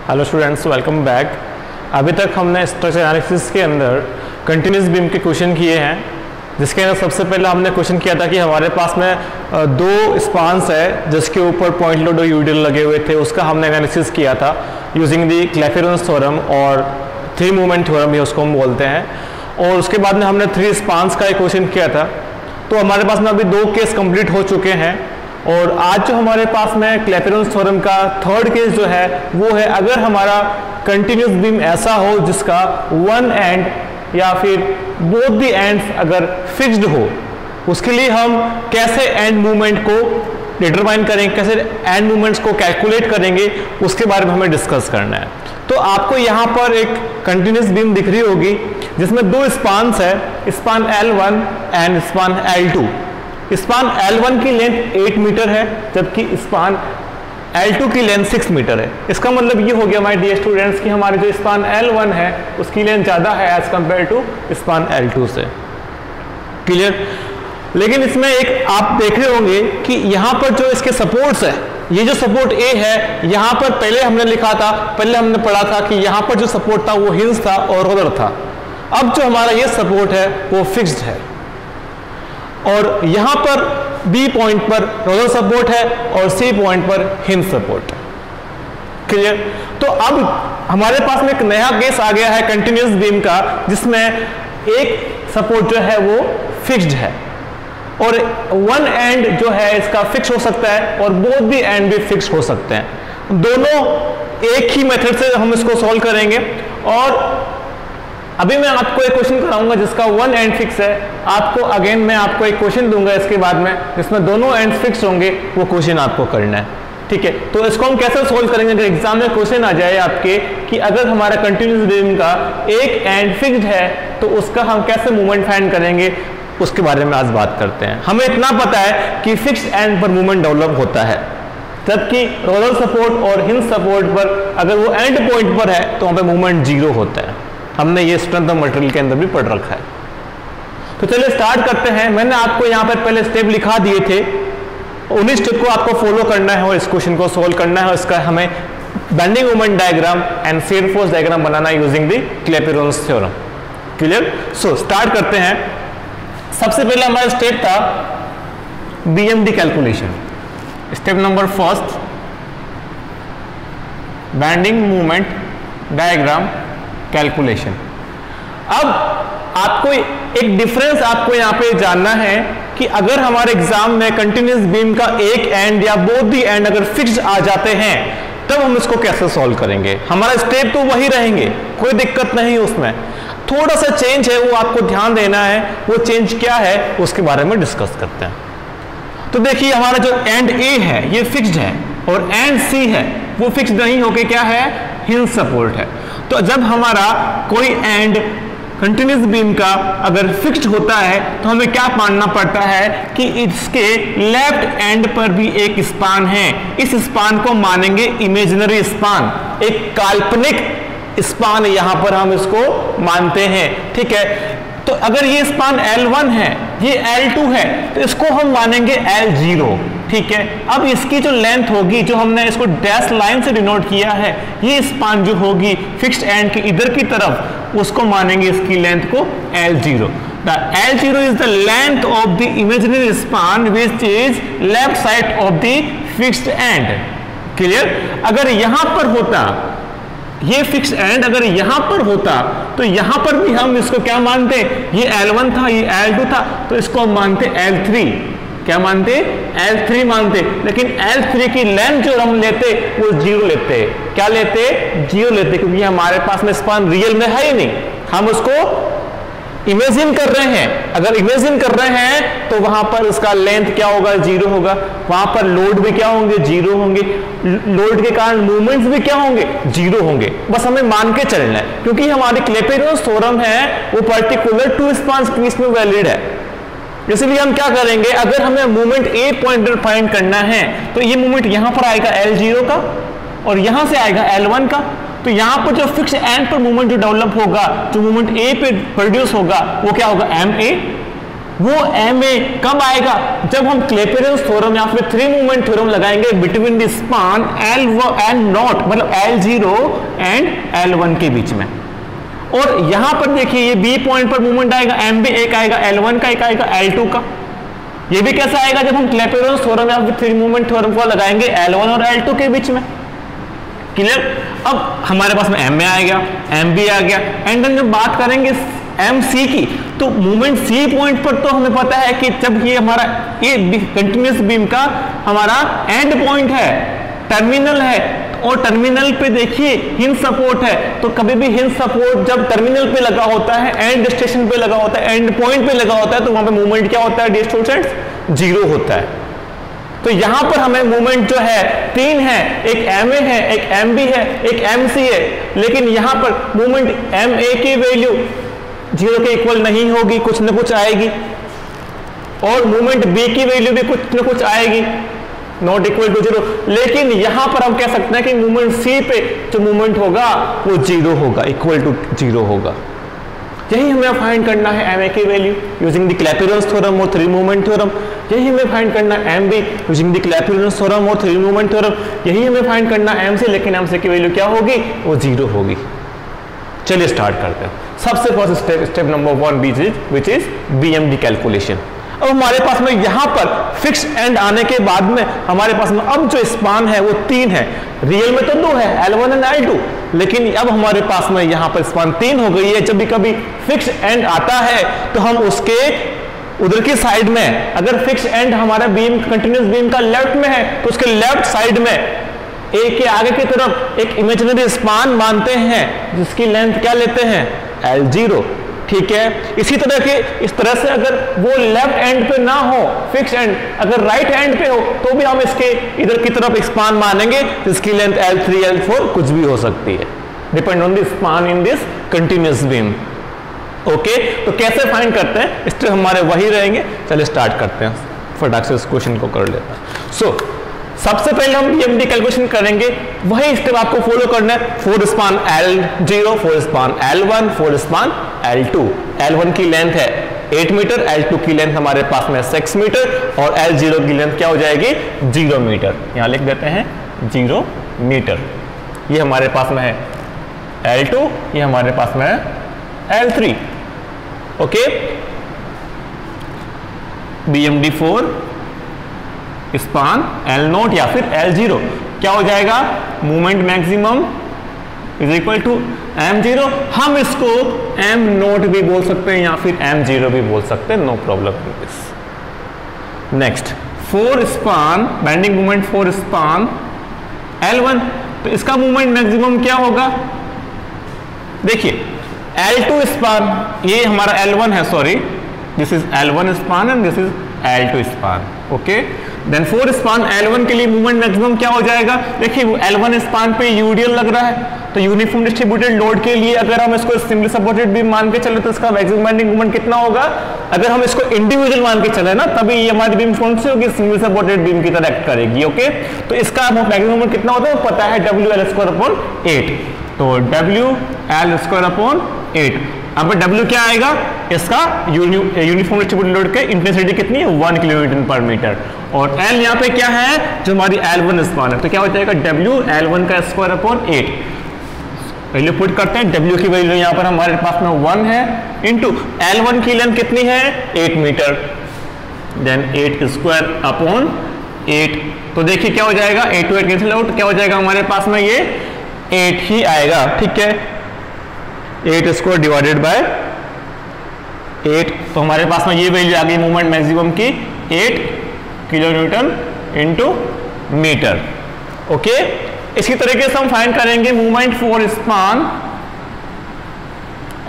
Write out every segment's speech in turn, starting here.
Hello students, welcome back. अभी तक हमने स्ट्रक्चर एनालिसिस के अंदर कंटिन्यूस बीम के क्वेश्चन किए हैं, जिसके अंदर सबसे पहले हमने क्वेश्चन किया था कि हमारे पास में दो स्पान्स है जिसके ऊपर पॉइंट लोड और यूडियल लगे हुए थे। उसका हमने एनालिसिस किया था यूजिंग दी क्लैफेरॉन्स थ्योरम और थ्री मूवमेंट थ्योरम भी उसको हम बोलते हैं। और उसके बाद में हमने थ्री स्पान्स का एक क्वेश्चन किया था। तो हमारे पास में अभी दो केस कंप्लीट हो चुके हैं और आज जो हमारे पास में क्लैफेरॉन्स थ्योरम का थर्ड केस जो है वो है, अगर हमारा कंटिन्यूस बीम ऐसा हो जिसका वन एंड या फिर बोथ द एंड्स अगर फिक्स्ड हो, उसके लिए हम कैसे एंड मूवमेंट को डिटरमाइन करेंगे, कैसे एंड मूवमेंट्स को कैलकुलेट करेंगे, उसके बारे में हमें डिस्कस करना है। तो आपको यहाँ पर एक कंटिन्यूस बीम दिख रही होगी जिसमें दो स्पान्स है, span L1 and span L2। Span L1 की लेंथ 8 मीटर है जबकि स्पान L2 की लेंथ 6 मीटर है। इसका मतलब ये हो गया माय डियर स्टूडेंट्स कि हमारे जो स्पान L1 है उसकी लेंथ ज़्यादा है as compare to span L2 से। क्लियर? लेकिन इसमें एक आप देख रहे होंगे कि यहाँ पर जो इसके सपोर्ट्स है, ये जो सपोर्ट A है, यहाँ पर पहले हमने लिखा था, पहले हमने पढ़ा था कि यहाँ पर जो सपोर्ट था वो हिंज था और रोलर था। अब जो हमारा ये सपोर्ट है वो फिक्स्ड है और यहाँ पर B पॉइंट पर रोलर सपोर्ट है और C पॉइंट पर हिंज सपोर्ट है। क्लियर? तो अब हमारे पास में एक नया केस आ गया है कंटिन्यूस बीम का, जिसमें एक सपोर्ट जो है वो फिक्स्ड है और वन एंड जो है इसका फिक्स हो सकता है और बोथ भी एंड भी फिक्स हो सकते हैं। दोनों एक ही मेथड से हम इसको सॉल्व करेंगे और अभी मैं आपको एक क्वेश्चन कराऊंगा जिसका वन एंड फिक्स है। आपको अगेन मैं आपको एक क्वेश्चन दूंगा इसके बाद में जिसमें दोनों एंड फिक्स होंगे, वो क्वेश्चन आपको करना है। ठीक है? तो इसको हम कैसे सॉल्व करेंगे? अगर एग्जाम में क्वेश्चन आ जाए आपके कि अगर हमारा कंटिन्यूस बीम का एक एंड फिक्स्ड है तो उसका हम कैसे मूवमेंट फाइंड करेंगे, उसके बारे में आज बात करते हैं। हमें इतना पता है कि फिक्स्ड एंड पर मूवमेंट डेवलप होता है, जबकि रोलर सपोर्ट और हिंज सपोर्ट पर अगर वो एंड पॉइंट पर है तो वहां पे मूवमेंट जीरो होता है। हमने ये स्ट्रेंथ ऑफ मटेरियल के अंदर भी पढ़ रखा है। तो चलिए स्टार्ट करते हैं। मैंने आपको यहाँ पर पहले स्टेप लिखा दिए थे, उन्हीं स्टेप को आपको फॉलो करना है और इस क्वेश्चन को सोल्व करना है। इसका हमें bending moment diagram and shear force diagram बनाना है using the Clapeyron's theorem. Clear? So start करते हैं। सबसे पहले हमारा स्टेप था BMD calculation. Step number first, bending moment diagram calculation. अब आपको एक डिफरेंस आपको यहां पे जानना है कि अगर हमारे एग्जाम में कंटिन्यूस बीम का एक एंड या बोथ दी एंड अगर फिक्स्ड आ जाते हैं तब हम इसको कैसे सॉल्व करेंगे। हमारा स्टेप तो वही रहेंगे, कोई दिक्कत नहीं उसमें, थोड़ा सा चेंज है वो आपको ध्यान देना है। वो चेंज क्या है उसके बारे में डिस्कस करते हैं। तो देखिए हमारा जो एंड A है ये फिक्स्ड है और एंड C है वो फिक्स्ड नहीं होके क्या है, हिंज सपोर्ट है। तो जब हमारा कोई एंड कंटिन्यूस बीम का अगर फिक्स्ड होता है तो हमें क्या मानना पड़ता है कि इसके लेफ्ट एंड पर भी एक स्पान है। इस स्पान को मानेंगे इमेजिनरी स्पान, एक काल्पनिक स्पान यहां पर हम इसको मानते हैं। ठीक है? तो अगर ये स्पान L1 है, ये L2 है, तो इसको हम मानेंगे L0। ठीक है? अब इसकी जो लेंथ होगी, जो हमने इसको डैश लाइन से डिनोट किया है, ये स्पान जो होगी फिक्स्ड एंड के इधर की तरफ, उसको मानेंगे इसकी लेंथ को L0। The L0 is the length of the imaginary span which is left side of the fixed end। Clear? अगर यहां पर होता ये फिक्स एंड, अगर यहां पर होता तो यहां पर भी हम इसको क्या मानते, ये L1 था, ये L2 था, तो इसको हम मानते L3। क्या मानते? L3 मानते। लेकिन L3 की लेंथ जो हम लेते वो 0 लेते। क्या लेते? 0 लेते, क्योंकि हमारे पास में स्पान रियल में है ही नहीं, हम उसको इमेजिन कर रहे हैं। अगर इमेजिन कर रहे हैं तो वहां पर उसका लेंथ क्या होगा, 0 होगा। वहां पर लोड भी क्या होंगे, 0 होंगे। लोड के कारण मूवमेंट्स भी क्या होंगे, 0 होंगे। बस हमें मान के चलना है, क्योंकि हमारे क्लैपेरॉन्स थ्योरम है वो पर्टिकुलर टू स्पान्स केस में वैलिड है। इसलिए हम क्या करेंगे, अगर हमें मूवमेंट A पॉइंट पर फाइंड करना है तो ये मूवमेंट यहां पर आएगा L0 का और यहां से आएगा L1 का। तो यहां पर जो फिक्स एंड पर मूवमेंट जो डेवलप होगा, जो मूवमेंट A पे प्रोड्यूस होगा, वो क्या होगा, MA। वो एम ए कब आएगा? जब हम क्लेपेरेंस थ्योरम या फिर थ्री मूवमेंट थ्योरम लगाएंगे between the span L not मतलब L0 एंड L1 के बीच में। और यहां पर देखिए ये बी पॉइंट पर मूवमेंट आएगा, एम भी एक आएगा, L1 का एक आएगा, L2 का। ये भी कैसे आएगा? जब हम क्लेपेरेंस थ्योरम या फिर थ्री मूवमेंट थ्योरम को लगाएंगे L1 और L2 के बीच में। क्लियर? अब हमारे पास में एम ए आ गया, एम बी आ गया, एंड जब बात करेंगे एम सी की, तो मूवमेंट सी पॉइंट पर तो हमें पता है कि जब ये हमारा ये कंटिन्यूअस बीम का हमारा एंड पॉइंट है, टर्मिनल है, और टर्मिनल पे देखिए हिंज सपोर्ट है, तो कभी भी हिंज सपोर्ट जब टर्मिनल पे लगा होता है, एंड स्टेशन पे लगा होता है, एंड पॉइंट पे लगा होता है, तो वहां पे मूवमेंट क्या होता है डियर स्टूडेंट्स? जीरो होता है। तो यहां पर हमें मूवमेंट जो है तीन है, एक एम ए है, एक एम बी है, एक एम सी है, लेकिन यहां पर मूवमेंट एम ए की वैल्यू जीरो के इक्वल नहीं होगी, कुछ न कुछ आएगी, और मूवमेंट बी की वैल्यू भी कुछ न कुछ आएगी, नॉट इक्वल टू जीरो। लेकिन यहां पर हम कह सकते हैं कि मूवमेंट सी पे जो मूवमेंट होगा वो जीरो होगा, इक्वल टू जीरो होगा। यही हमें फाइंड करना है एम ए की value using the Clapeyron's theorem और थ्री मूवमेंट थ्योरम। यही हमें फाइंड करना है M B using the Clapeyron's theorem और थ्री मूवमेंट थ्योरम। यही हमें फाइंड करना है एम सी, लेकिन एम सी की वैल्यू क्या होगी? वो जीरो होगी। चलिए स्टार्ट करते हैं। सबसे first step number 1 which is BMD calculation. अब हमारे पास में यहां पर फिक्स एंड आने के बाद में हमारे पास में अब जो स्पान है वो तीन है, रियल में तो दो है, L1 एंड L2, लेकिन अब हमारे पास में यहां पर स्पान तीन हो गई है। जब भी कभी फिक्स एंड आता है तो हम उसके उधर की साइड में, अगर फिक्स एंड हमारा बीम कंटिन्यूअस बीम का लेफ्ट में है तो उसके लेफ्ट साइड में ए के आगे की तरफ एक इमेजिनरी स्पान मानते हैं जिसकी लेंथ क्या लेते हैं? L0। ठीक है, इसी तरह के इस तरह से अगर वो लेफ्ट एंड पे ना हो फिक्स एंड, अगर राइट एंड पे हो तो भी हम इसके इधर की तरफ एक स्पान मानेंगे जिसकी लेंथ L3 L4 कुछ भी हो सकती है, depend on the span in this continuous beam. Okay, तो कैसे फाइंड करते हैं? स्टेप हमारे वही रहेंगे। चलिए स्टार्ट करते हैं, फटाक से इस क्वेश्चन को कर लेते हैं। सो सबसे पहले हम BMD कैलकुलेशन करेंगे, वही स्टेप आपको फॉलो करना है। 4 span L0, 4 span L1, 4 span L2। L1 की लेंथ है 8 मीटर, L2 की लेंथ हमारे पास में 6 मीटर, और L0 की लेंथ क्या हो जाएगी? 0 मीटर। यहां लिख देते हैं 0 मीटर। ये हमारे पास में है L2, ये हमारे पास में है L3। Okay, BMD 4 span L0 या फिर L0 क्या हो जाएगा? Movement maximum is equal to M0। हम इसको M0 भी बोल सकते हैं या फिर M0 भी बोल सकते हैं, no problem in this. Next 4 span bending movement 4 span L1, तो इसका मूवमेंट मैक्सिमम क्या होगा? देखिए L2 स्पान, ये हमारा L1 है, sorry this is L1 span and this is L2 span. Okay, then 4 span L1 के लिए मूवमेंट मैक्सिमम क्या हो जाएगा? देखिए वो L1 स्पान पे यूडियल लग रहा है, तो यूनिफॉर्म डिस्ट्रीब्यूटेड लोड के लिए अगर हम इसको सिंगली सपोर्टेड बीम मान के चले तो इसका मैक्सिमम बेंडिंग मूवमेंट कितना होगा? अगर हम इसको इंडिविजुअल मान के चले ना, तभी ये हमारी बीम कौन सी होगी? सिंगली सपोर्टेड बीम की तरह एक्ट करेगी। ओके, तो इसका मैक्सिमम मूवमेंट कितना होता है? पता है WL²/8। तो WL²/8। अब W क्या आएगा? इसका यूनिफॉर्म डिस्ट्रीब्यूटेड लोड के इंटेंसिटी कितनी है? 1 किलोमीटर पर मीटर। और L यहाँ पे क्या है? जो हमारी L1 स्पान है, तो क्या हो जाएगा? WL1² 8। वैल्यू पुट करते हैं, W की वैल्यू यहाँ पर हमारे पास में 1 है, इंटू L1 की लेंथ कितनी है? 8 मीटर, देन 8²/8। तो देखिए क्या हो जाएगा? 8 to 8 कैंसिल आउट, क्या हो जाएगा हमारे पास में? ये 8 ही आएगा। ठीक है, 8² डिवाइडेड बाय 8, तो हमारे पास में ये वैल्यू आ गई मूवमेंट मैक्सिमम की 8 किलोन्यूटन इंटू मीटर। ओके, इसी तरीके से हम फाइंड करेंगे मूवमेंट 4 स्पान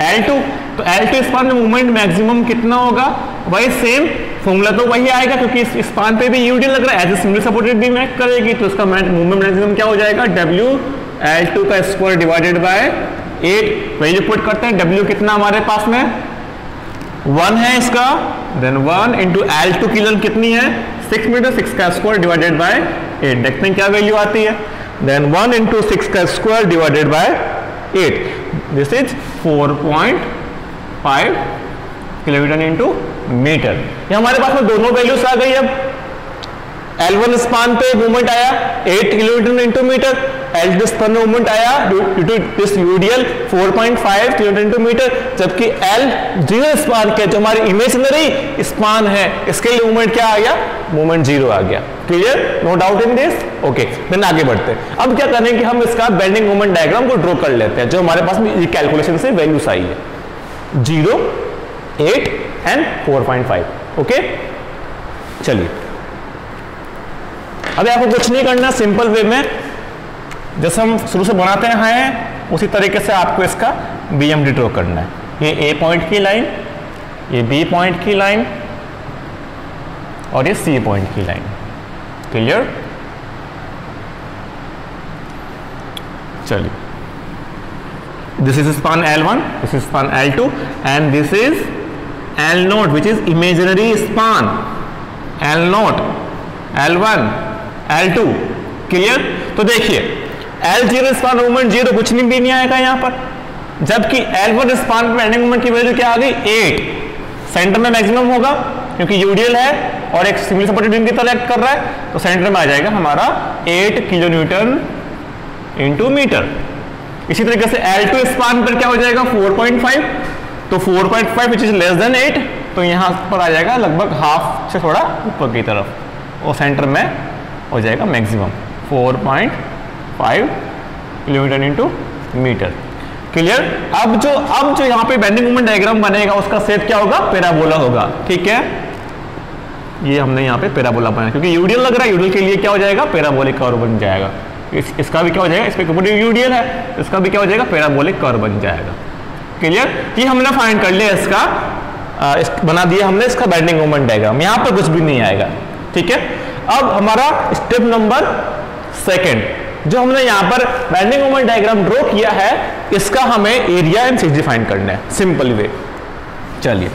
L2। तो L2 स्पान में मूवमेंट मैक्सिमम कितना होगा? वही सेम फॉर्मूला तो वही आएगा, क्योंकि इस स्पान पे भी यूडी लग रहा है, as a single supported beam act करेगी, तो इसका मूवमेंट मैक्सिमम क्या हो जाएगा? WL2² divided by 8। Value put करते हैं, W कितना हमारे पास में 1 है इसका, देन 1 इंटू L2 की लेंथ कितनी है? 6 मीटर, 6² डिवाइडेड बाय 8। देखते हैं क्या वैल्यू आती है। Then 1 into 6² divided by 8, this is 4.5 kilometre into metre. ये हमारे पास में दोनों वैल्यूज आ गई। अब L1 स्पान पे मूवमेंट आया 8 kilometre into metre, L2 span में मूवमेंट आया due to this UDL 4.5 kilometre into metre, जबकि L0 स्पान के जो हमारी इमेजिनरी स्पान है इसके लिए मूवमेंट क्या आ गया, मूवमेंट 0 आ गया। Clear, no doubt in this. Okay, then आगे बढ़ते हैं। अब क्या करें कि हम इसका बेंडिंग मूवमेंट डायग्राम को ड्रॉ कर लेते हैं, जो हमारे पास में ये कैलकुलेशन से वैल्यूज आई है 0, 8 एंड 4.5। ओके, चलिए अभी आपको कुछ नहीं करना, सिंपल वे में जैसे हम शुरू से बनाते हैं उसी तरीके से आपको इसका BMD ड्रॉ करना है। ये A पॉइंट की लाइन, ये B पॉइंट की लाइन और ये C पॉइंट की लाइन। क्लियर, चलिए this is span L1, this is span L2 and this is L0 which is imaginary span L0, L1, L2। Clear, तो देखिए L0 स्पान मूवमेंट 0, कुछ नहीं भी नहीं आएगा यहाँ पर, जबकि L1 स्पान पे बेंडिंग मूवमेंट की वैल्यू क्या आ गई 8, सेंटर में मैक्सिमम होगा क्योंकि यूडीएल है और एक सिमिलर सपोर्टेड बीम की तरह एक्ट कर रहा है, तो सेंटर में आ जाएगा हमारा 8 किलो न्यूटन इंटू मीटर। इसी तरीके से L2 स्पान पर क्या हो जाएगा 4.5, तो 4.5 विच इज लेस देन 8, तो यहाँ पर आ जाएगा लगभग हाफ से थोड़ा ऊपर की तरफ और सेंटर में हो जाएगा maximum 4.5 kilometre into metre. Clear, अब जो यहाँ पे बेंडिंग मोमेंट डायग्राम बनेगा उसका शेप क्या होगा, पैराबोला होगा। ठीक है, ये हमने यहाँ पे पैराबोला बनाया क्योंकि यूडीएल लग रहा है, यूडीएल के लिए क्या हो जाएगा, पैराबोलिक कर्व बन जाएगा। इसका भी क्या हो जाएगा, इसके ऊपर यूडीएल है, इसका भी क्या हो जाएगा, पैराबोलिक कर्व बन जाएगा। क्लियर, ये हमने फाइंड कर लिया, इसका बना दिया हमने इसका बेंडिंग मोमेंट डायग्राम, यहाँ पर कुछ भी नहीं आएगा। ठीक है, अब हमारा स्टेप नंबर 2 जो हमने यहाँ पर बेंडिंग मोमेंट डायग्राम ड्रॉ किया है, इसका हमें एरिया एंड सीजी फाइंड करना है सिंपल वे। चलिए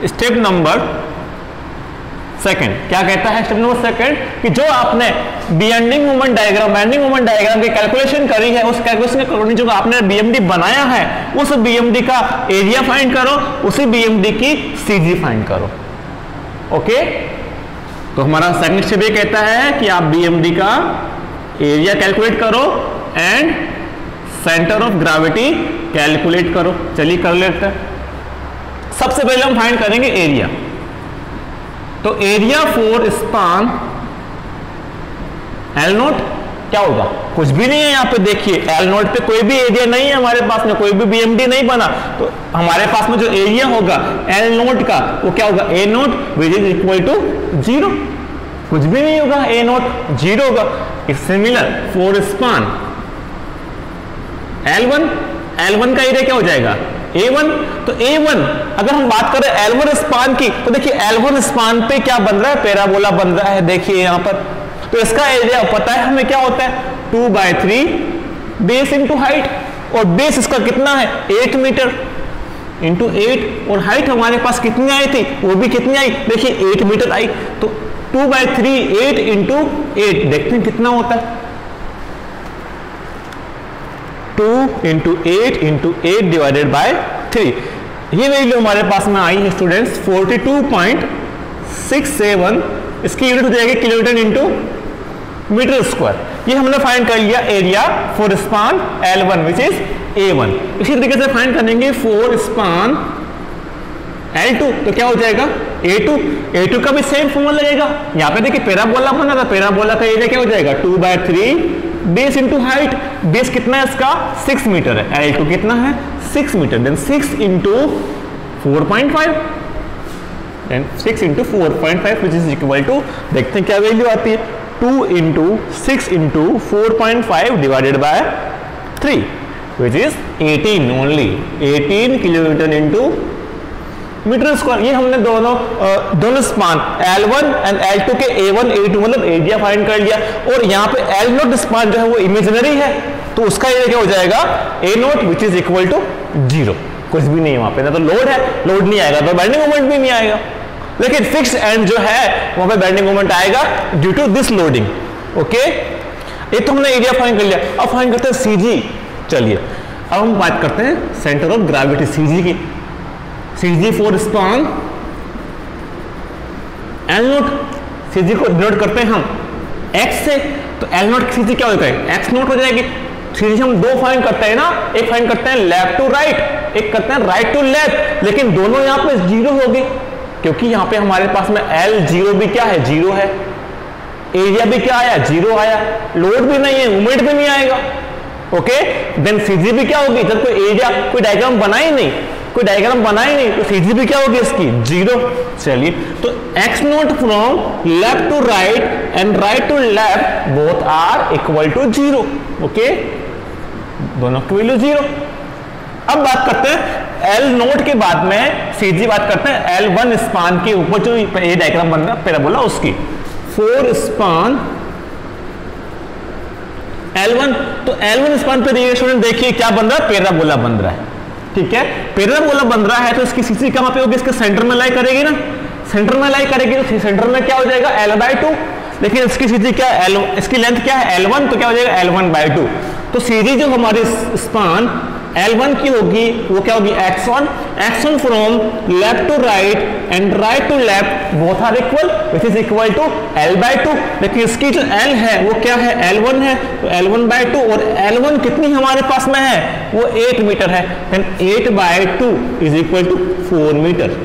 स्टेप नंबर 2 क्या कहता है, स्टेप नंबर 2 कि जो आपने बेंडिंग मोमेंट डायग्राम की कैलकुलेशन करी है, उस कैलकुलेशन के अकॉर्डिंग जो आपने बीएमडी बनाया है उस बीएमडी का एरिया फाइंड करो, उसी बीएमडी की सीजी फाइंड करो। ओके, तो हमारा सेकंड स्टेप ये कहता है कि आप बीएमडी का एरिया कैलकुलेट करो and centre of gravity calculate करो। चलिए कर लेते हैं। सबसे पहले हम फाइंड करेंगे एरिया, तो एरिया फॉर स्पान L0 क्या होगा, कुछ भी नहीं है यहाँ पे। देखिए L0 पे कोई भी एरिया नहीं है हमारे पास में, कोई भी बीएमडी नहीं बना, तो हमारे पास में जो एरिया होगा L0 का वो क्या होगा, A0 which is equal to 0, कुछ भी नहीं होगा, A0 0 होगा। सिमिलर फॉर स्पान L1 का एरिया क्या हो जाएगा A1, तो A1 अगर हम बात करें L1 स्पान की, तो देखिए L1 स्पान पे क्या बन रहा है, पैराबोला बन रहा है। देखिए यहाँ पर, तो इसका एरिया पता है हमें क्या होता है 2/3 बेस इंटू हाइट, और बेस इसका कितना है 8 मीटर इंटू 8, और हाइट हमारे पास कितनी आई थी, वो भी कितनी आई, देखिए 8 मीटर आई, तो 2/3 8 इंटू 8 देखते हैं कितना होता है, 2 इंटू 8 डिवाइडेड बाय 3। ये वैल्यू हमारे पास में आई है स्टूडेंट्स 42.67, इसकी यूनिट हो जाएगी किलोमीटर इंटू मीटर स्क्वायर। ये हमने फाइंड कर लिया area for span L1 which is A1। इसी तरीके से फाइंड करेंगे फॉर स्पान L2, तो क्या हो जाएगा A2 का भी सेम फॉर्मूला लगेगा। यहाँ पे देखिए पैराबोला बना था, पैराबोला का एरिया क्या हो जाएगा 2/3 बेस इंटू हाइट, बेस कितना है इसका 6 मीटर है, L2 कितना है 6 metre, then 6 into 4.5, then 6 into 4.5 which is equal to, देखते हैं क्या वैल्यू आती है, 2 into 6 into 4.5 divided by 3 which is 18 only, 18 kilometre into metre square. ये हमने दोनों स्पान L1 एंड L2 के A1 A2 मतलब एरिया फाइंड कर लिया, और यहाँ पे L0 स्पान जो है वो इमेजिनरी है, तो उसका एरिया क्या हो जाएगा A0 which is equal to 0, कुछ भी नहीं है वहां पे, ना तो लोड है, लोड नहीं आएगा, तो बेंडिंग मोमेंट भी नहीं आएगा, लेकिन फिक्स एंड जो है वहां पे बेंडिंग मोमेंट आएगा due to this loading. Okay, ये तो हमने एरिया फाइंड कर लिया। अब फाइंड करते हैं सीजी। चलिए अब हम बात करते हैं सेंटर ऑफ ग्रेविटी सीजी की। CG for span L note CG को डिनोट करते हैं हम एक्स से, तो एल नोट सीजी क्या होता है, एक्स नोट हो जाएगी। सीजी हम दो फाइंड करते हैं ना, एक फाइंड करते हैं लेफ्ट टू राइट, एक करते हैं राइट टू लेफ्ट, लेकिन दोनों यहाँ पे जीरो होगी क्योंकि यहाँ पे हमारे पास में एल जीरो भी क्या है, जीरो है, एरिया भी क्या आया, जीरो आया, लोड भी नहीं है, मूवमेंट भी नहीं आएगा। ओके, देन सीजी भी क्या होगी, जब कोई एरिया कोई डायग्राम बनाए नहीं, कोई डायग्राम बनाए नहीं, तो सीजी भी क्या होगी इसकी, जीरो। चलिए, तो x naught from left to right and right to left both are equal to zero. Okay, दोनों की वैल्यू जीरो। अब बात करते हैं एल नोट के बाद में सीजी बात करते हैं L1 स्पान के ऊपर जो ये डायग्राम बन रहा है पैराबोला उसकी 4 स्पान L1, तो L1 स्पान पे स्टूडेंट देखिए क्या बन रहा है, पैराबोला बन रहा है। ठीक है, पैराबोला बन रहा है तो इसकी सीसी कहां पे होगी, इसके सेंटर में लाई करेगी ना, सेंटर में लाई करेगी तो सेंटर में क्या हो जाएगा L/2, लेकिन इसकी सीसी क्या है L, इसकी लेंथ क्या है L1, तो क्या हो जाएगा L1/2। तो सीधी जो हमारी स्पान L1 की होगी वो क्या होगी x1 from left to right and right to left both are equal which is equal to L/2, लेकिन इसकी जो L है वो क्या है L1 है, तो L1/2 और L1 कितनी हमारे पास में है वो 8 मीटर है, then 8/2 is equal to 4 metre.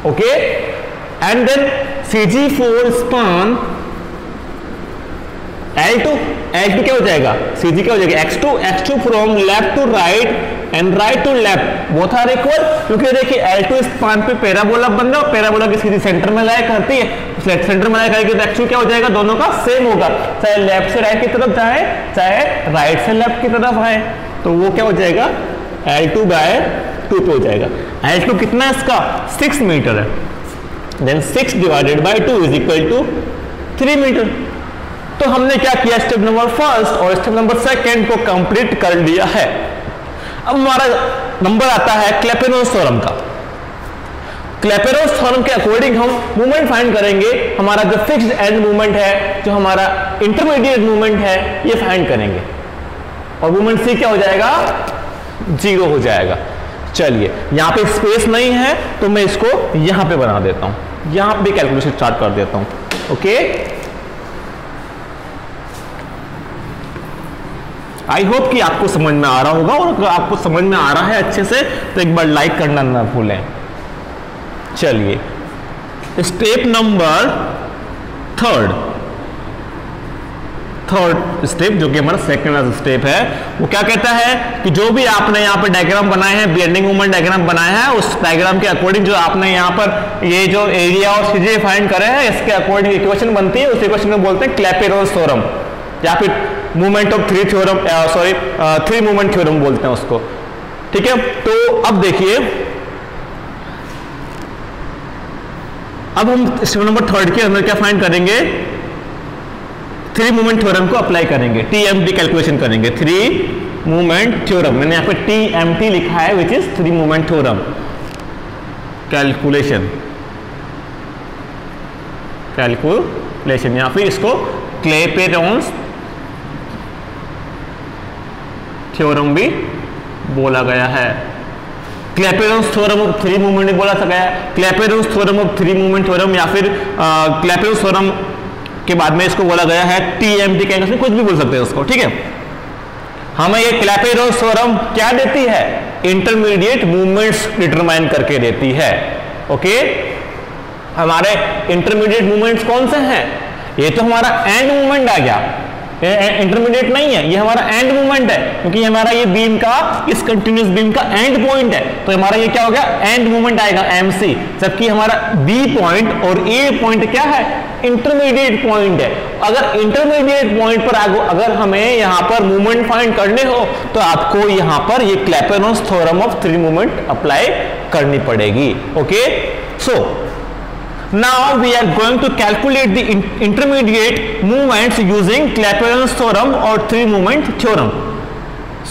Okay, and then CG4 span L2 क्या हो जाएगा, सीजी क्या हो जाएगा x2 from left to right and right to left both are equal, क्योंकि देखिए L2 स्पान पे पैराबोला बन रहा है, पैराबोला की सीधी सेंटर में लाई करती है, सेंटर में लाई करेगी तो x2 क्या हो जाएगा, दोनों का सेम होगा, चाहे लेफ्ट से राइट की तरफ जाए चाहे राइट से लेफ्ट की तरफ आए, तो वो क्या हो जाएगा L2/2 पे हो जाएगा। L2 कितना है इसका 6 मीटर है, then 6 divided by 2 is equal to 3 metre. तो हमने क्या किया, स्टेप नंबर फर्स्ट और स्टेप नंबर सेकंड को कंप्लीट कर लिया है। अब हमारा नंबर आता है क्लैपेरॉन थ्योरम का। क्लैपेरॉन थ्योरम के अकॉर्डिंग हम मूवमेंट फाइंड करेंगे, हमारा जो फिक्स्ड एंड मूवमेंट है, जो हमारा इंटरमीडिएट मूवमेंट है, ये फाइंड करेंगे और मूवमेंट सी क्या हो जाएगा, जीरो हो जाएगा। चलिए, यहां पे स्पेस नहीं है तो मैं इसको यहां पे बना देता हूं, यहां पे कैलकुलेशन स्टार्ट कर देता हूं। ओके, आई होप कि आपको समझ में आ रहा होगा, और अगर आपको समझ में आ रहा है अच्छे से तो एक बार लाइक करना ना भूलें। चलिए, स्टेप नंबर थर्ड स्टेप जो कि हमारा सेकंड स्टेप है, वो क्या कहता है कि जो भी आपने यहाँ पर डायग्राम बनाए हैं, बेंडिंग मोमेंट डायग्राम बनाया है, उस डायग्राम के अकॉर्डिंग जो आपने यहाँ पर ये जो एरिया और सीजी फाइंड करे हैं, इसके अकॉर्डिंग इक्वेशन बनती है, उस इक्वेशन को बोलते हैं क्लैपेरॉन थ्योरम या फिर movement of three theorem, three movement theorem बोलते हैं उसको। ठीक है, तो अब देखिए, अब हम स्टेप नंबर थर्ड के अंदर क्या फाइंड करेंगे, थ्री मूवमेंट थ्योरम को अप्लाई करेंगे, TMT कैलकुलेशन करेंगे, थ्री मूवमेंट थ्योरम। मैंने यहाँ पे TMT लिखा है which is three movement theorem calculation, या फिर इसको क्लैपेरॉन थ्योरम भी बोला गया है। Clapeyron theorem of three movement बोला गया है, Clapeyron theorem of three movement theorem, या फिर क्लैपेरॉन थ्योरम के बाद में इसको बोला गया है TMT कैलकुलेशन, कुछ भी बोल सकते हैं उसको। ठीक है, हमें ये क्लैपेरॉन थ्योरम क्या देती है, इंटरमीडिएट मूवमेंट्स डिटरमाइन करके देती है। ओके, हमारे इंटरमीडिएट मूवमेंट्स कौन से हैं, ये तो हमारा एंड मूवमेंट आ गया, इंटरमीडिएट नहीं है, ये हमारा एंड मूवमेंट है, क्योंकि हमारा ये बीम का, इस कंटिन्यूअस बीम का एंड पॉइंट है, तो हमारा ये क्या हो गया, एंड मूवमेंट आएगा MC, जबकि हमारा B पॉइंट और A पॉइंट क्या है, इंटरमीडिएट पॉइंट है। अगर इंटरमीडिएट पॉइंट पर अगर हमें यहाँ पर मूवमेंट फाइंड करने हो तो आपको यहाँ पर ये Clapeyron theorem of three movement apply करनी पड़ेगी। Okay, so now we are going to calculate the intermediate movements using Clapeyron's theorem और three movement theorem.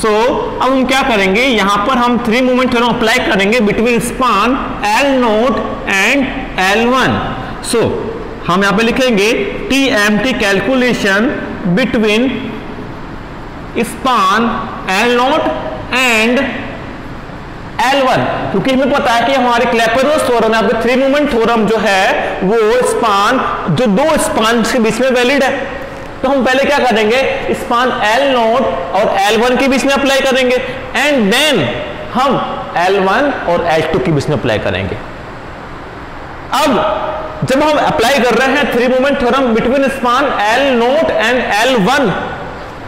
So अब हम क्या करेंगे, यहां पर हम थ्री मूवमेंट थ्योरम अप्लाई करेंगे between span L0 and L1. So हम यहां पे लिखेंगे TMT calculation between span L0 and L1, क्योंकि हमें पता है कि हमारे क्लैपेरोस थ्योरम यहाँ पे 3 मोमेंट थ्योरम जो है वो स्पान जो दो स्पान के बीच में वैलिड है। तो हम पहले क्या करेंगे, स्पान L0 और L1 के बीच में अप्लाई करेंगे एंड देन हम L1 और L2 के बीच में अप्लाई करेंगे। अब जब हम अप्लाई कर रहे हैं 3 moment theorem between span L0 and L1,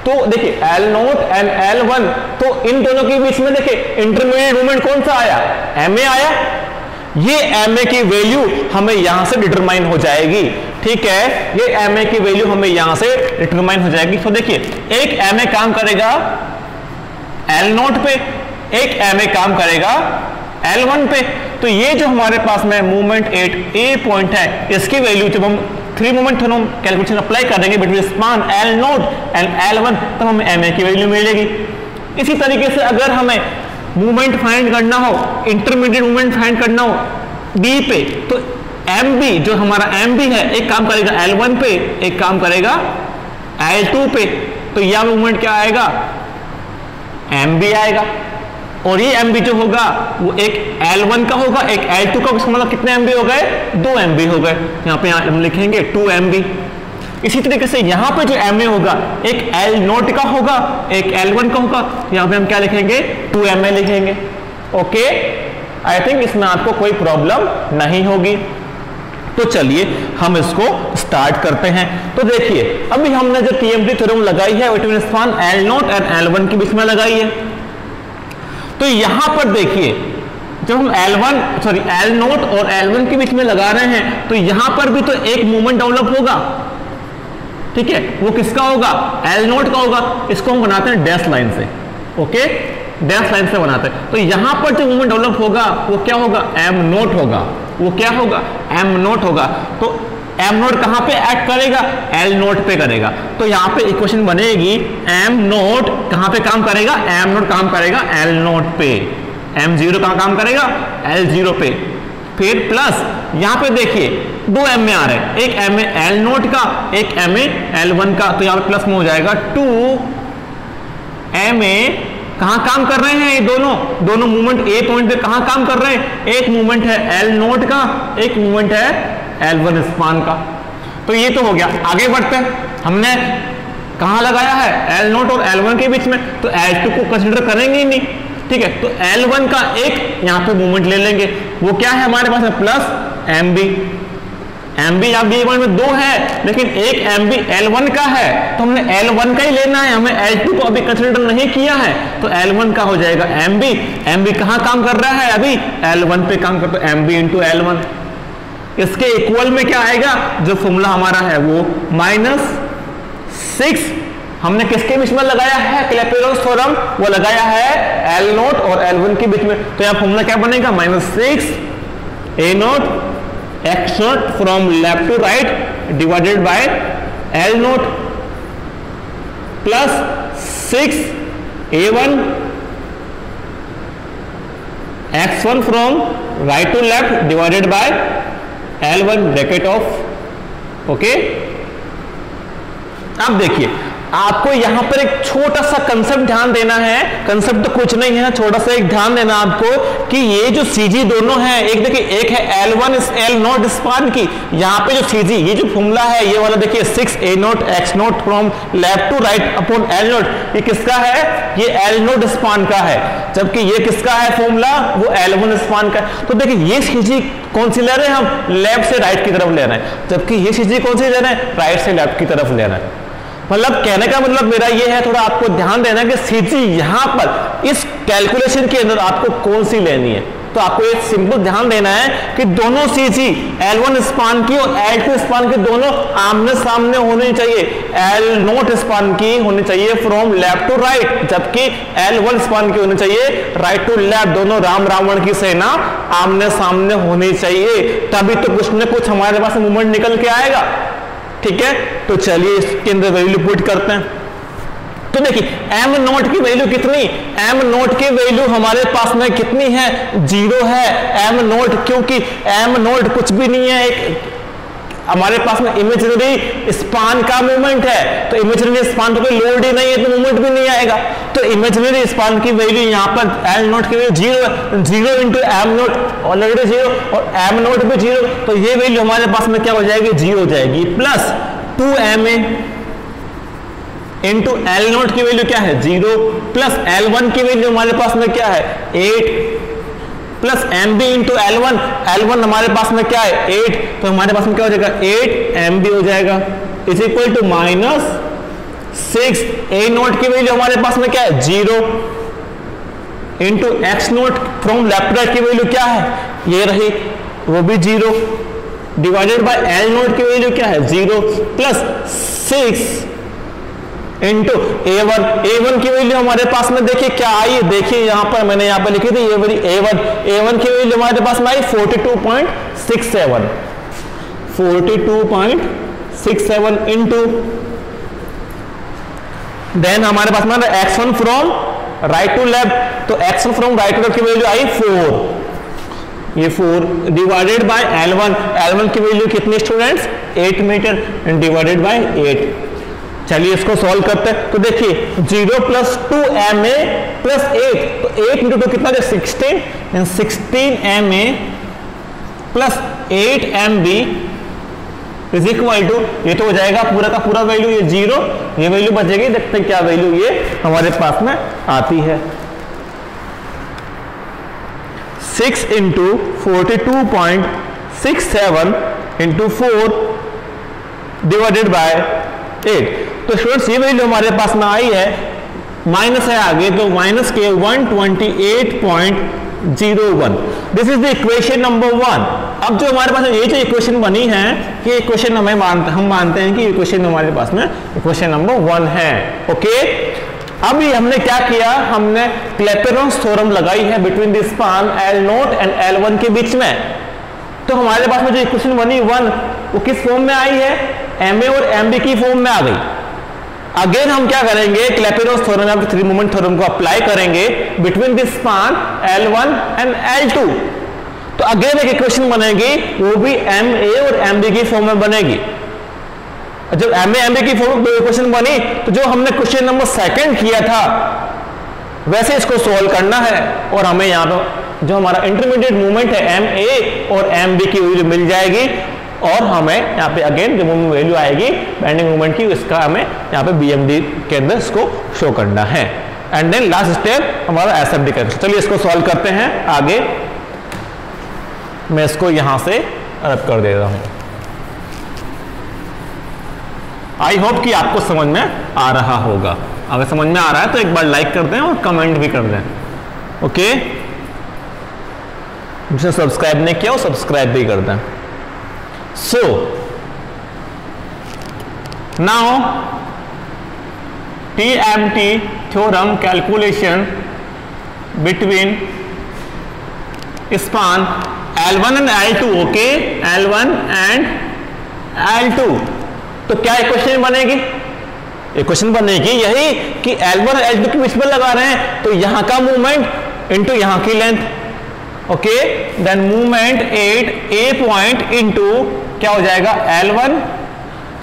तो देखिए L0 एंड L1, तो इन दोनों के बीच में देखिए इंटरमीडिएट मोमेंट कौन सा आया, Ma आया। ये Ma की वैल्यू हमें यहां से डिटरमाइन हो जाएगी, ठीक है, ये Ma की वैल्यू हमें यहां से डिटरमाइन हो जाएगी। तो देखिए एक Ma काम करेगा L0 पे, एक Ma काम करेगा L1 पे। तो ये जो हमारे पास में मूवमेंट एट A पॉइंट है, इसकी वैल्यू जब हम 3 मोमेंट थ्योरम कैलकुलेशन अप्लाई करेंगे between span L0 and L1, तब हमें Ma की वैल्यू मिलेगी। इसी तरीके से अगर हमें मूवमेंट फाइंड करना हो, इंटरमीडिएट मूवमेंट फाइंड करना हो B पे, तो MB जो हमारा MB है एक काम करेगा L1 पे, एक काम करेगा L2 पे। तो यह मूवमेंट क्या आएगा, MB आएगा। और ये MB जो होगा वो एक L1 का होगा, एक L2 का। मतलब कितने MB हो गए, 2 MB हो गए। यहाँ पे हम लिखेंगे 2 MB। इसी तरीके से यहाँ पे जो Ma होगा एक L0 का होगा, एक L1 का होगा। यहाँ पे हम क्या लिखेंगे, 2 Ma लिखेंगे। ओके, आई थिंक इसमें आपको कोई प्रॉब्लम नहीं होगी। तो चलिए हम इसको स्टार्ट करते हैं। तो देखिए अभी हमने जो TMT थ्योरम लगाई है between span L0 and L1 के बीच में लगाई है। तो यहां पर देखिए जब हम L0 और L1 के बीच में लगा रहे हैं, तो यहां पर भी तो एक मूवमेंट डेवलप होगा, ठीक है। वो किसका होगा, L0 का होगा। इसको हम बनाते हैं डैश लाइन से, ओके, डैश लाइन से बनाते हैं। तो यहां पर जो मूवमेंट डेवलप होगा वो क्या होगा, M0 होगा। वो क्या होगा, M0 होगा। तो M0 कहां पे एक्ट करेगा, L0 पे करेगा। तो यहां पे इक्वेशन बनेगी M0 कहां पे काम करेगा, M0 काम करेगा L0 पे, M0 कहां काम करेगा, L0 पे। फिर प्लस यहां पे देखिए 2 Ma आ रहे हैं, एक Ma L0 का, एक Ma L1 का। तो यहां पे प्लस में हो जाएगा 2 Ma। कहां काम कर रहे हैं ये दोनों मूवमेंट A पॉइंट पे कहां काम कर रहे हैं, एक मूवमेंट है L0 का, एक मूवमेंट है L1 स्पान का। तो ये तो हो गया। आगे बढ़ते हैं, हमने कहां लगाया है, L0 और L1 के बीच में। तो L2 को कंसीडर करेंगे ही नहीं, ठीक है। तो L1 का एक यहां पे मूवमेंट ले लेंगे। वो क्या है हमारे पास में, प्लस MB। MB आप B पॉइंट में 2 है, लेकिन एक MB L1 का है, तो हमने L1 का ही लेना है, हमें L2 को अभी कंसीडर नहीं किया है। तो L1 का हो जाएगा MB। MB कहां काम कर रहा है, अभी L1 पे काम करता है, MB इंटू L1। इसके इक्वल में क्या आएगा, जो फॉर्मूला हमारा है वो -6 हमने किसके बीच में लगाया है, क्लैपेरोस थ्योरम, वो लगाया है L0 और L1 के बीच में। तो यहाँ फॉर्मूला क्या बनेगा, -6 A0 X0 from left to right divided by L0 plus 6 A1 X1 from right to left divided by L1 bracket of, okay. अब देखिए आपको यहां पर एक छोटा सा कंसेप्ट ध्यान देना है। कंसेप्ट तो कुछ नहीं है, छोटा सा एक ध्यान देना आपको कि ये जो CG दोनों है, एक देखिए एक है L1 L0 स्पान की, यहां पे जो CG ये जो फॉर्मूला है ये वाला देखिए 6 A0 X0 from left to right upon L0, ये किसका है, ये L0 स्पान का है। जबकि ये किसका है फॉर्मूला, वो L1 स्पान का है। तो देखिए ये CG कौन सी ले रहे हैं हम, लेफ्ट से राइट की तरफ ले रहे हैं, जबकि ये CG कौन सी ले रहे हैं, राइट से लेफ्ट की तरफ ले रहे हैं। मतलब कहने का मतलब मेरा ये है, थोड़ा आपको ध्यान देना कि CG यहां पर इस कैलकुलेशन के अंदर आपको कौन सी लेनी है। तो आपको एक सिंपल ध्यान देना है कि दोनों CG L1 स्पान की और L2 स्पान की दोनों आमने सामने होनी चाहिए। L0 स्पान की होनी चाहिए फ्रॉम लेफ्ट टू राइट, जबकि L1 स्पान की होनी चाहिए राइट टू लेफ्ट। दोनों राम रावण की सेना आमने सामने होनी चाहिए, तभी तो कुछ न कुछ हमारे पास मूवमेंट निकल के आएगा, ठीक है। तो चलिए इसके अंदर वैल्यू पुट करते हैं। तो देखिए M0 की वैल्यू कितनी, M0 की वैल्यू हमारे पास में कितनी है, 0 है M0, क्योंकि M0 कुछ भी नहीं है, एक हमारे पास में इमेजिनरी स्पान का मूवमेंट है, तो इमेजिनरी स्पान तो कोई लोड ही नहीं है, तो मूवमेंट भी नहीं आएगा। तो इमेजिनरी स्पान की वैल्यू यहाँ पर एल नोट की value 0, 0 into M naught already 0 और एम नोट भी 0, तो ये वैल्यू हमारे पास में क्या हो जाएगी, 0 हो जाएगी। Plus 2ma into L naught की वैल्यू क्या है 0, प्लस L1 की वैल्यू हमारे पास में क्या है 8, प्लस mb इंटू L1 हमारे पास में क्या है 8, तो हमारे पास में क्या हो जाएगा 8 mb हो जाएगा, is equal to minus 6 a naught की वैल्यू हमारे पास में क्या है 0 into x naught from left right की वैल्यू क्या है ये रही वो भी 0 डिवाइडेड बाय L नोट की वैल्यू क्या है 0 प्लस 6 इंटू A1 की वैल्यू हमारे पास में देखिए क्या आई, देखिए यहां पर मैंने यहां पर लिखी थी ये वाली A1 की वैल्यू हमारे पास में आई 42.67 इंटू देन हमारे पास में x1 from right to left, तो x1 from right to left की वैल्यू आई 4, ये 4 डिवाइडेड बाय L1 की वैल्यू कितनी स्टूडेंट्स 8 मीटर डिवाइडेड बाय 8। चलिए इसको सॉल्व करते हैं, तो देखिए 0 प्लस 2ma प्लस 8, तो 8 इंटू 2 कितना 16, 16ma plus 8mb is equal to, ये तो हो जाएगा पूरा का पूरा वैल्यू ये 0, ये वैल्यू बचेगी, देखते हैं क्या वैल्यू ये हमारे पास में आती है। 6 इंटू 42.67 इंटू 4 डिवाइडेड बाय 8, तो स्टूडेंट्स ये वैल्यू हमारे पास में आई है, माइनस है आगे तो माइनस के 128.01, this is the equation number 1। अब जो हमारे पास ये जो इक्वेशन बनी है ये इक्वेशन हम मानते हैं कि इक्वेशन हमारे पास में इक्वेशन नंबर 1 है। ओके, अभी हमने क्या किया, हमने क्लैपेरॉन्स थ्योरम लगाई है between the span L0 and L1 के बीच में। तो हमारे पास में जो इक्वेशन बनी 1 वो किस फॉर्म में आई है, ma और mb की फॉर्म में आ गई। अगेन हम क्या करेंगे, क्लैपेरॉन्स थ्योरम या थ्री मोमेंट थ्योरम को अप्लाई करेंगे between this span L1 and L2, तो अगेन एक इक्वेशन बनेगी वो भी ma और mb की फॉर्म में बनेगी। जब ma mb की फॉर्म में इक्वेशन बनी तो जो हमने क्वेश्चन नंबर 2 किया था वैसे इसको सोल्व करना है, और हमें यहाँ पर जो हमारा इंटरमीडिएट मूवमेंट है ma और mb की वैल्यू मिल जाएगी, और हमें यहाँ पे अगेन जो वैल्यू आएगी बेंडिंग मूवमेंट की उसका हमें यहाँ पे BMD के अंदर इसको शो करना है। एंड देन लास्ट स्टेप हमारा SFD का। चलिए इसको सॉल्व करते हैं आगे, मैं इसको यहाँ से रब कर दे रहा हूँ। आई होप कि आपको समझ में आ रहा होगा, अगर समझ में आ रहा है तो एक बार लाइक कर दें और कमेंट भी कर दें। ओके, जिसने सब्सक्राइब नहीं किया वो सब्सक्राइब भी कर दें। So now TMT theorem calculation between span L1 and L2, okay, L1 and L2, तो क्या इक्वेशन बनेगी, इक्वेशन बनेगी यही कि L1 और L2 के बीच में लगा रहे हैं, तो यहां का मूवमेंट इनटू यहां की length, okay, then movement at A point into क्या हो जाएगा L1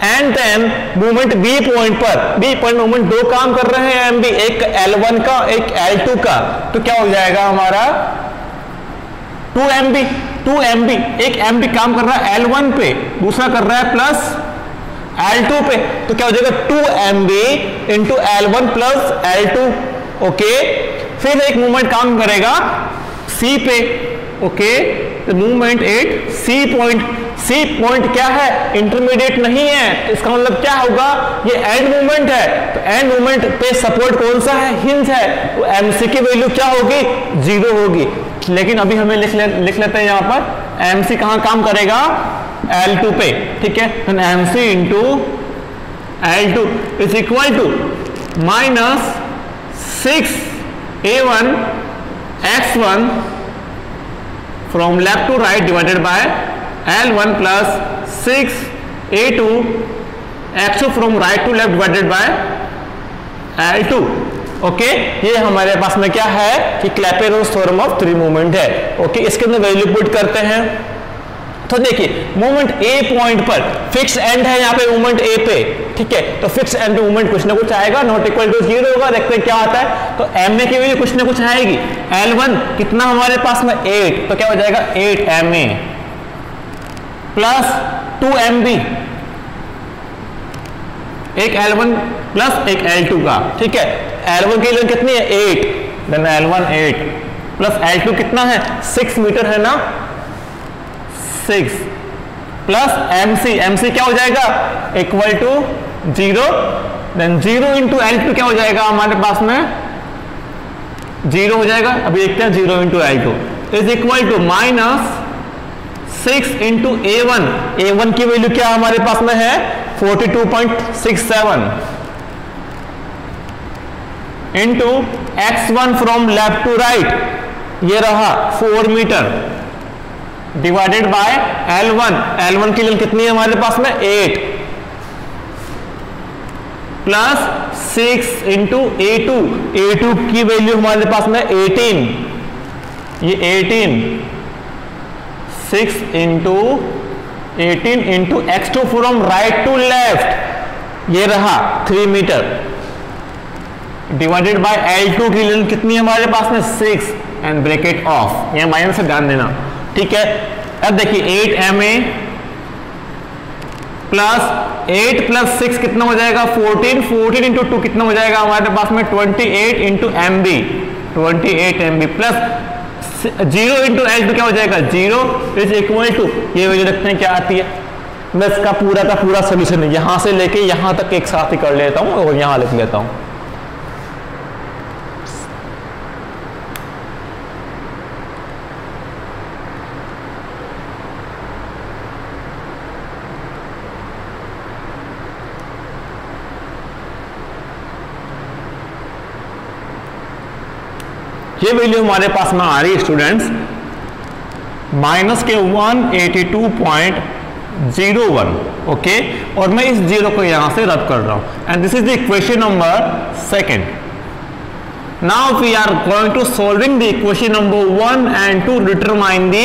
and then movement B point पर, बी पॉइंट मूवमेंट दो काम कर रहे हैं MB, एक L1 का एक L2 का, तो क्या हो जाएगा हमारा 2MB, एक MB काम कर रहा है L1 पे, दूसरा कर रहा है प्लस L2 पे, तो क्या हो जाएगा 2MB into L1 plus L2, okay. फिर एक मूवमेंट काम करेगा C पे, okay, movement at C point क्या है, इंटरमीडिएट नहीं है, तो इसका मतलब क्या होगा, ये एंड मूवमेंट है, तो एंड मूवमेंट पे सपोर्ट कौन सा है, हिंज है, तो MC की वैल्यू क्या होगी 0 होगी। लेकिन अभी हमें लिख लेते हैं यहाँ पर MC कहाँ काम करेगा L2 पे, ठीक है, तो MC into L2 is equal to minus 6A1 x1 from left to right divided by L1 plus 6A2 x2 from right to left divided by L2, okay. ये हमारे पास में क्या है कि क्लैपेरॉन्स थ्योरम ऑफ थ्री मूवमेंट है, okay. इसके अंदर वैल्यू पुट करते हैं, तो देखिए मोमेंट ए पॉइंट पर फिक्स एंड है यहाँ पे मोमेंट ए पे, ठीक है, तो फिक्स एंड पे मोमेंट कुछ ना कुछ आएगा, नॉट इक्वल टू 0 होगा। देखते हैं क्या आता है, तो एम ए की वैल्यू कुछ ना कुछ आएगी। L1 कितना हमारे पास में 8, तो क्या हो जाएगा 8 MA प्लस 2 MB, एक L1 प्लस एक L2 का, ठीक है। L1 की लेंथ कितनी है 8, देन L1 8 प्लस L2 कितना है 6 मीटर है ना, 6 प्लस MC क्या हो जाएगा equal to 0, then 0 into L2 क्या हो जाएगा हमारे पास में 0 हो जाएगा। अभी देखते हैं 0 into L2 is equal to minus 6 into A1 की वैल्यू क्या हमारे पास में है 42.67 into x1 from left to right, ये रहा 4 मीटर डिवाइडेड बाय L1 की लेंथ कितनी है हमारे पास में 8 प्लस 6 इंटू A2 की वैल्यू हमारे पास में 18, ये 18 6 into 18 into x2 from right to left, ये रहा 3 मीटर डिवाइडेड बाय L2 की लेंथ कितनी है हमारे पास में 6 एंड ब्रैकेट ऑफ, ये माइनस से ध्यान देना, ठीक है। अब देखिए 8 MA प्लस 8 प्लस 6 कितना हो जाएगा 14 इंटू 2 कितना हो जाएगा हमारे पास में 28 into MB 28 MB plus 0 into L2 क्या हो जाएगा 0 इज इक्वल टू, ये वैल्यू देखते हैं क्या आती है। मैं इसका पूरा का पूरा सोल्यूशन यहां से लेके यहां तक एक साथ ही कर लेता हूं और यहां लिख लेता हूं। ये वैल्यू हमारे पास में आ रही है स्टूडेंट्स माइनस के 182.01, ओके, और मैं इस जीरो को यहां से रद्द कर रहा हूं and this is the equation number second. Now we are going to solving the equation number 1 and 2 determine the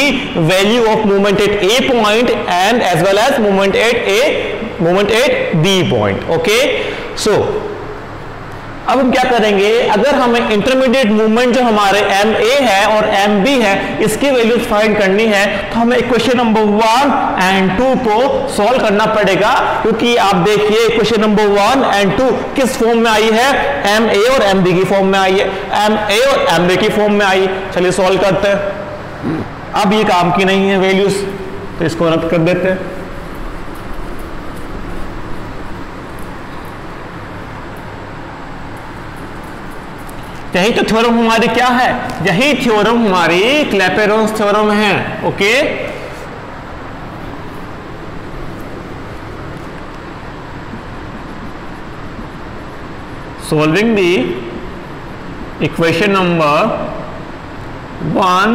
value of moment at A point and as well as moment at B point, okay. सो अब हम क्या करेंगे, अगर हमें intermediate movement जो हमारे MA है और MB है इसकी वैल्यूज फाइंड करनी है, तो हमें इक्वेशन नंबर 1 and 2 को सॉल्व करना पड़ेगा, क्योंकि आप देखिए इक्वेशन नंबर 1 and 2 किस फॉर्म में आई है, MA और MB की फॉर्म में आई है, MA और MB की फॉर्म में आई। चलिए सॉल्व करते हैं। अब ये काम की नहीं है वैल्यूज, तो इसको रद्द कर देते हैं। यही तो थ्योरम हमारी क्या है, यही थ्योरम हमारी क्लैपेरॉन्स थ्योरम है, okay. Solving the equation number 1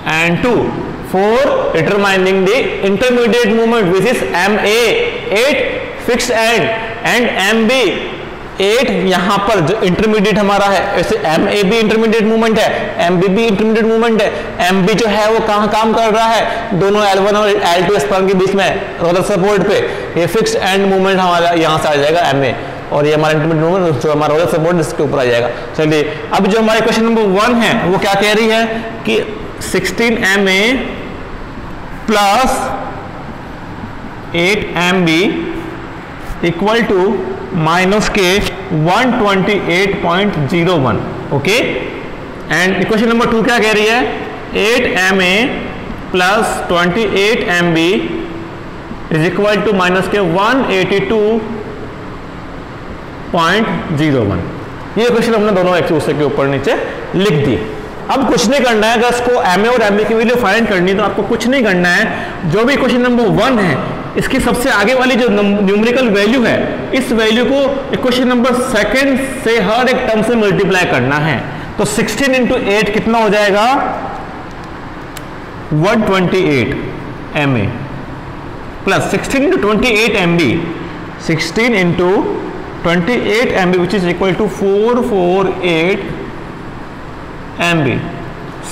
and 2 for determining the intermediate moment which is MA 8 fixed end and MB 8 यहां पर जो इंटरमीडिएट हमारा है, ऐसे MA भी इंटरमीडिएट मूवमेंट है, MB भी इंटरमीडिएट मूवमेंट है। MB जो है वो कहां काम कर रहा है, दोनों L1 और L2 स्पर्म के बीच में रोलर सपोर्ट पे, ये फिक्स एंड मूवमेंट हमारा यहां से आ जाएगा MA, और ये हमारा इंटरमीडिएट मूवमेंट जो हमारा रोलर सपोर्ट इसके ऊपर आ जाएगा। चलिए अब जो हमारे क्वेश्चन नंबर 1 है वो क्या कह रही है कि 16 MA plus 8 MB equal to minus के 128.01, ओके। एंड इक्वेशन नंबर 2 क्या कह रही है, 8 MA plus 28 MB is equal to minus के 182.01। ये इक्वेशन हमने दोनों एक दूसरे के ऊपर नीचे लिख दी। अब कुछ नहीं करना है, अगर इसको MA और MB की वैल्यू फाइंड करनी है तो आपको कुछ नहीं करना है, जो भी क्वेश्चन नंबर 1 है इसकी सबसे आगे वाली जो न्यूमेरिकल वैल्यू है इस वैल्यू को इक्वेशन नंबर 2 से हर एक टर्म से मल्टीप्लाई करना है। तो 16 इंटू 8 कितना हो जाएगा 128 MA plus 16 into 28 MB, 16 into 28 MB which is equal to 448 MB,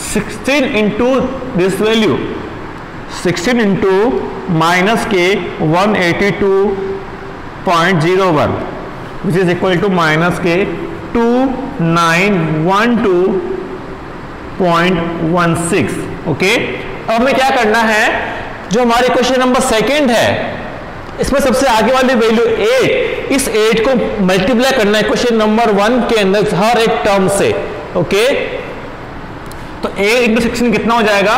16 into this value 16 into minus के 182.01 which is equal to minus के 2912.16। ओके, अब हमें क्या करना है, जो हमारे क्वेश्चन नंबर सेकंड है इसमें सबसे आगे वाली वैल्यू 8, इस 8 को मल्टीप्लाई करना है क्वेश्चन नंबर 1 के अंदर हर एक टर्म से। ओके, तो 8 इंटू 16 कितना हो जाएगा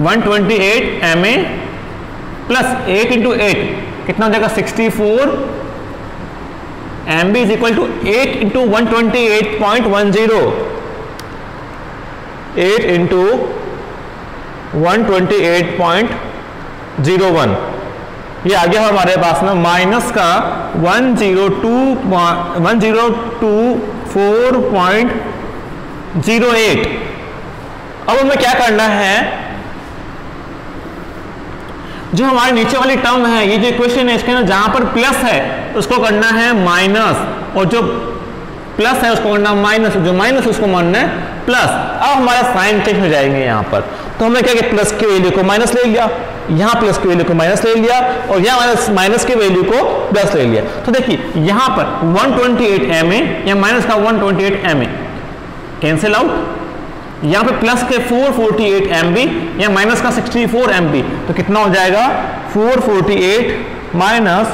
128 MA प्लस 8 इंटू 8 कितना हो जाएगा 64 MB is equal to 8 into 128.10, 8 into 128.01, ये आ गया हमारे पास में माइनस का 1024.08। अब हमें क्या करना है, जो हमारे नीचे वाली टर्म है, ये जो इक्वेशन है इसके अंदर जहां पर प्लस है उसको करना है माइनस, और जो प्लस है उसको करना माइनस, जो माइनस उसको मानना है प्लस। अब हमारा साइन चेंज हो जाएंगे यहाँ पर, तो हमने क्या किया, प्लस की वैल्यू को माइनस ले लिया, यहाँ प्लस की वैल्यू को माइनस ले लिया, और यहाँ माइनस की वैल्यू को प्लस ले लिया। तो देखिए यहाँ पर 128 MA या माइनस का 128 MA कैंसिल आउट, यहाँ पे प्लस के 448 MB या माइनस का 64 MB, तो कितना हो जाएगा 448 माइनस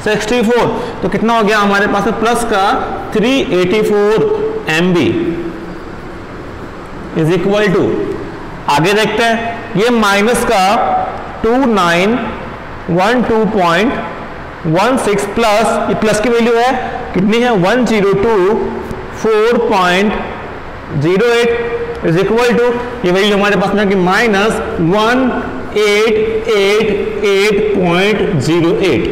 64, तो कितना हो गया हमारे पास प्लस का 384 MB इज इक्वल टू, आगे देखते हैं, ये माइनस का 2912.16 प्लस, ये प्लस की वैल्यू है कितनी है 1024.08 इज इक्वल टू, ये वैल्यू हमारे पास में कि माइनस 1888.08।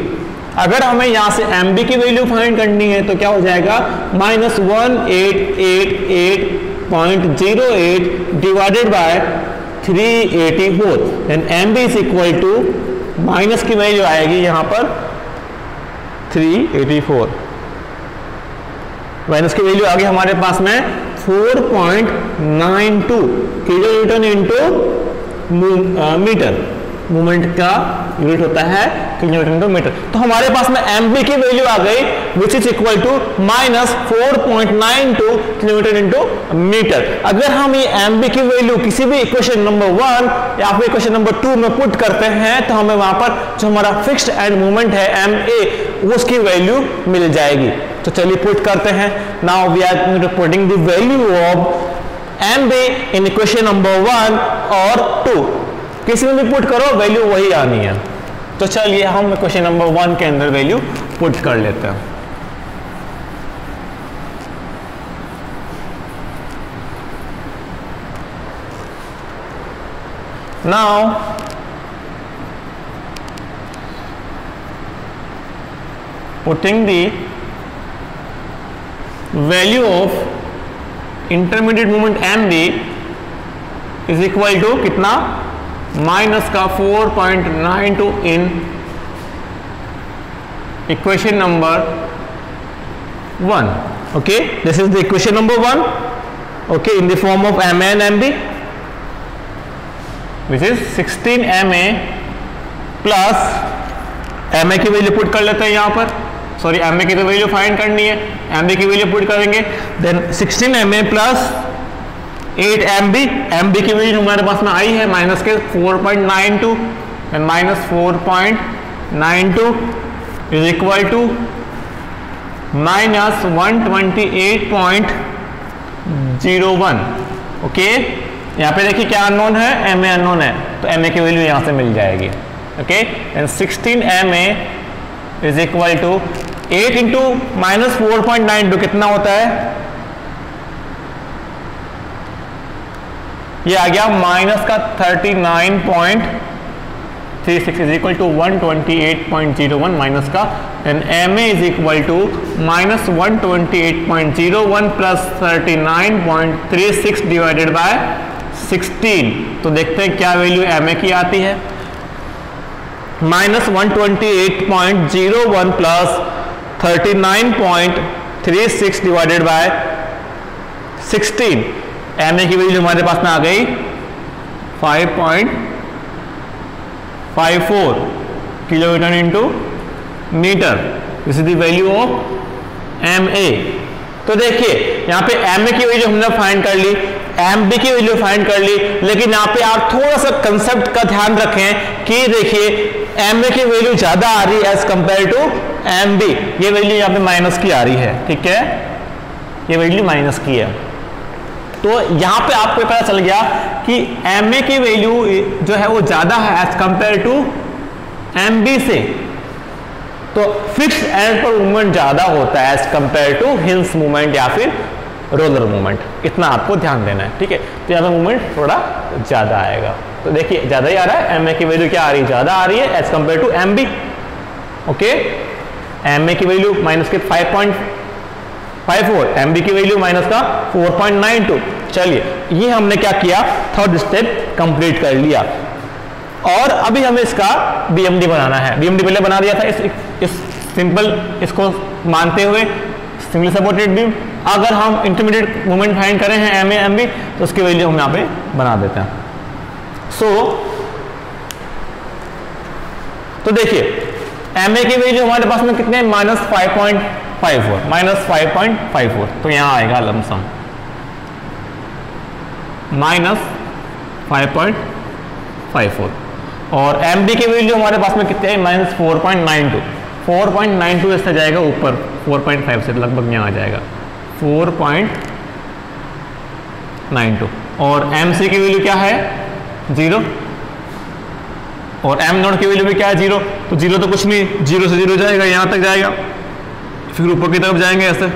अगर हमें यहां से MB की वैल्यू फाइंड करनी है तो क्या हो जाएगा minus 1888.08 divided by 384, then MB is equal to, minus की वैल्यू आएगी यहां पर 384, माइनस की वैल्यू आ गई हमारे पास में 4.92 kilo newton into metre, movement का यूनिट होता है किलोमीटर इंटू मीटर। तो हमारे पास में MB की वैल्यू आ गई which is equal to minus 4.92 kilometre into metre. अगर हम ये MB की वैल्यू किसी भी इक्वेशन नंबर 1 या फिर इक्वेशन नंबर 2 में पुट करते हैं तो हमें वहां पर जो हमारा फिक्स्ड एंड मूवमेंट है MA उसकी वैल्यू मिल जाएगी। तो चलिए पुट करते हैं। Now we are putting the value of MB in equation number 1 और 2, किसी में भी पुट करो वैल्यू वही आनी है। तो चलिए हम क्वेश्चन नंबर 1 के अंदर वैल्यू पुट कर लेते हैं। Now putting the value of intermediate movement MB is equal to कितना, माइनस का 4.92 in equation number 1। Okay, this is the equation number 1, okay, in the form of MA and MB which is 16 MA plus, MA की value put कर लेते हैं यहाँ पर, sorry MA की तो वैल्यू फाइंड करनी है, MB की वैल्यू पुट करेंगे, देन 16 MA प्लस 8 MB की वैल्यू हमारे पास में आई है माइनस के 4.92 and minus 4.92 is equal to minus 128.01। Okay, यहाँ पे देखिए क्या अननोन है, MA अननोन है, तो MA की वैल्यू यहाँ से मिल जाएगी। Okay, and 16 MA is equal to 8 into minus 4.92 कितना होता है, ये आ गया माइनस का 39.36 इज इक्वल टू 128.01 माइनस का, and MA is equal to minus 128.01 plus 39.36 divided by 16। तो देखते हैं क्या वैल्यू MA की आती है, minus 128.01 plus 39.36 divided by 16। MA की वैल्यू हमारे पास में आ गई 5.9 54 kilometre into metre, this is the value of MA। तो देखिए यहाँ पे MA की वैल्यू हमने फाइंड कर ली, MB की वैल्यू फाइंड कर ली, लेकिन यहाँ पे आप थोड़ा सा कंसेप्ट का ध्यान रखें कि देखिए MA की वैल्यू ज्यादा आ रही है एज कंपेयर टू MB, ये वैल्यू यहाँ पे माइनस की आ रही है, ठीक है, ये वैल्यू माइनस की है। तो यहाँ पे आपको पता चल गया कि MA की वैल्यू जो है वो ज्यादा है एज कंपेयर टू MB से, तो फिक्स एंड पर मूवमेंट ज्यादा होता है as compare to hills movement या फिर रोलर मूवमेंट, इतना आपको ध्यान देना है, ठीक है। तो यहाँ पे मूवमेंट थोड़ा ज्यादा आएगा, तो देखिए ज्यादा ही आ रहा है, MA की वैल्यू क्या आ रही है, ज्यादा आ रही है as compare to MB। Okay, MA की वैल्यू माइनस के 5.54, MB की वैल्यू माइनस का 4.92। चलिए ये हमने क्या किया, थर्ड स्टेप कंप्लीट कर लिया, और अभी हमें इसका BMD बनाना है। BMD पहले बना दिया था इस सिंपल, इसको मानते हुए सिंगल सपोर्टेड बीम। अगर हम इंटरमीडिएट मोमेंट फाइंड करें हैं MA MB, तो उसकी वैल्यू हम यहाँ पे बना देते हैं। तो देखिए MA की वैल्यू हमारे पास में कितने, -5.54, -5.54, तो यहाँ आएगा लमसम -5.54, और MB की वैल्यू हमारे पास में कितने है, -4.92, 4.92 इससे जाएगा ऊपर 4.5 से, लगभग यहाँ आ जाएगा 4.92, और MC की वैल्यू क्या है, 0, और M नोट की वैल्यू भी क्या है, 0, तो 0 तो कुछ नहीं, 0 से 0 जाएगा, यहाँ तक जाएगा, फिर ऊपर की तरफ जाएंगे ऐसे।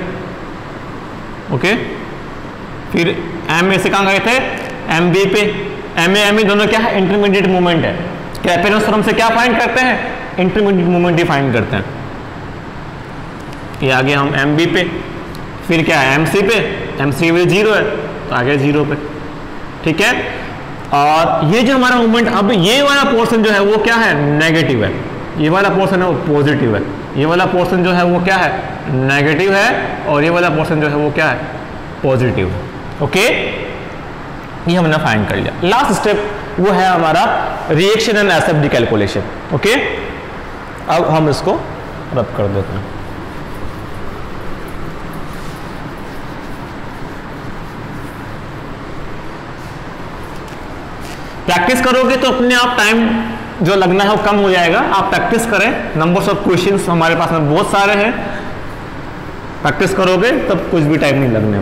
ओके, फिर MA से कहाँ गए थे, MB पे। MA MB दोनों क्या है, इंटरमीडिएट मूवमेंट है। क्रेपेनस थ्योरम से क्या फाइंड करते हैं, इंटरमीडिएट मूवमेंट ही फाइंड करते हैं। ये आगे हम MB पे, फिर क्या है MC पे, MC भी 0 है तो आगे 0 पे, ठीक है। और ये जो हमारा मूवमेंट, अब ये वाला पोर्शन जो है वो क्या है, नेगेटिव है, ये वाला पोर्शन है वो पॉजिटिव है, ये वाला पोर्शन जो है वो क्या है, नेगेटिव है, और ये वाला पोर्शन जो है वो क्या है, पॉजिटिव है। ओके, ये हमने फाइंड कर लिया। लास्ट स्टेप वो है हमारा reaction and SFD calculation. Okay, अब हम इसको रब कर देते हैं। प्रैक्टिस करोगे तो अपने आप टाइम जो लगना है वो कम हो जाएगा। आप प्रैक्टिस करें, नंबर्स ऑफ क्वेश्चंस हमारे पास में बहुत सारे हैं, प्रैक्टिस करोगे तब कुछ भी टाइम नहीं लगने।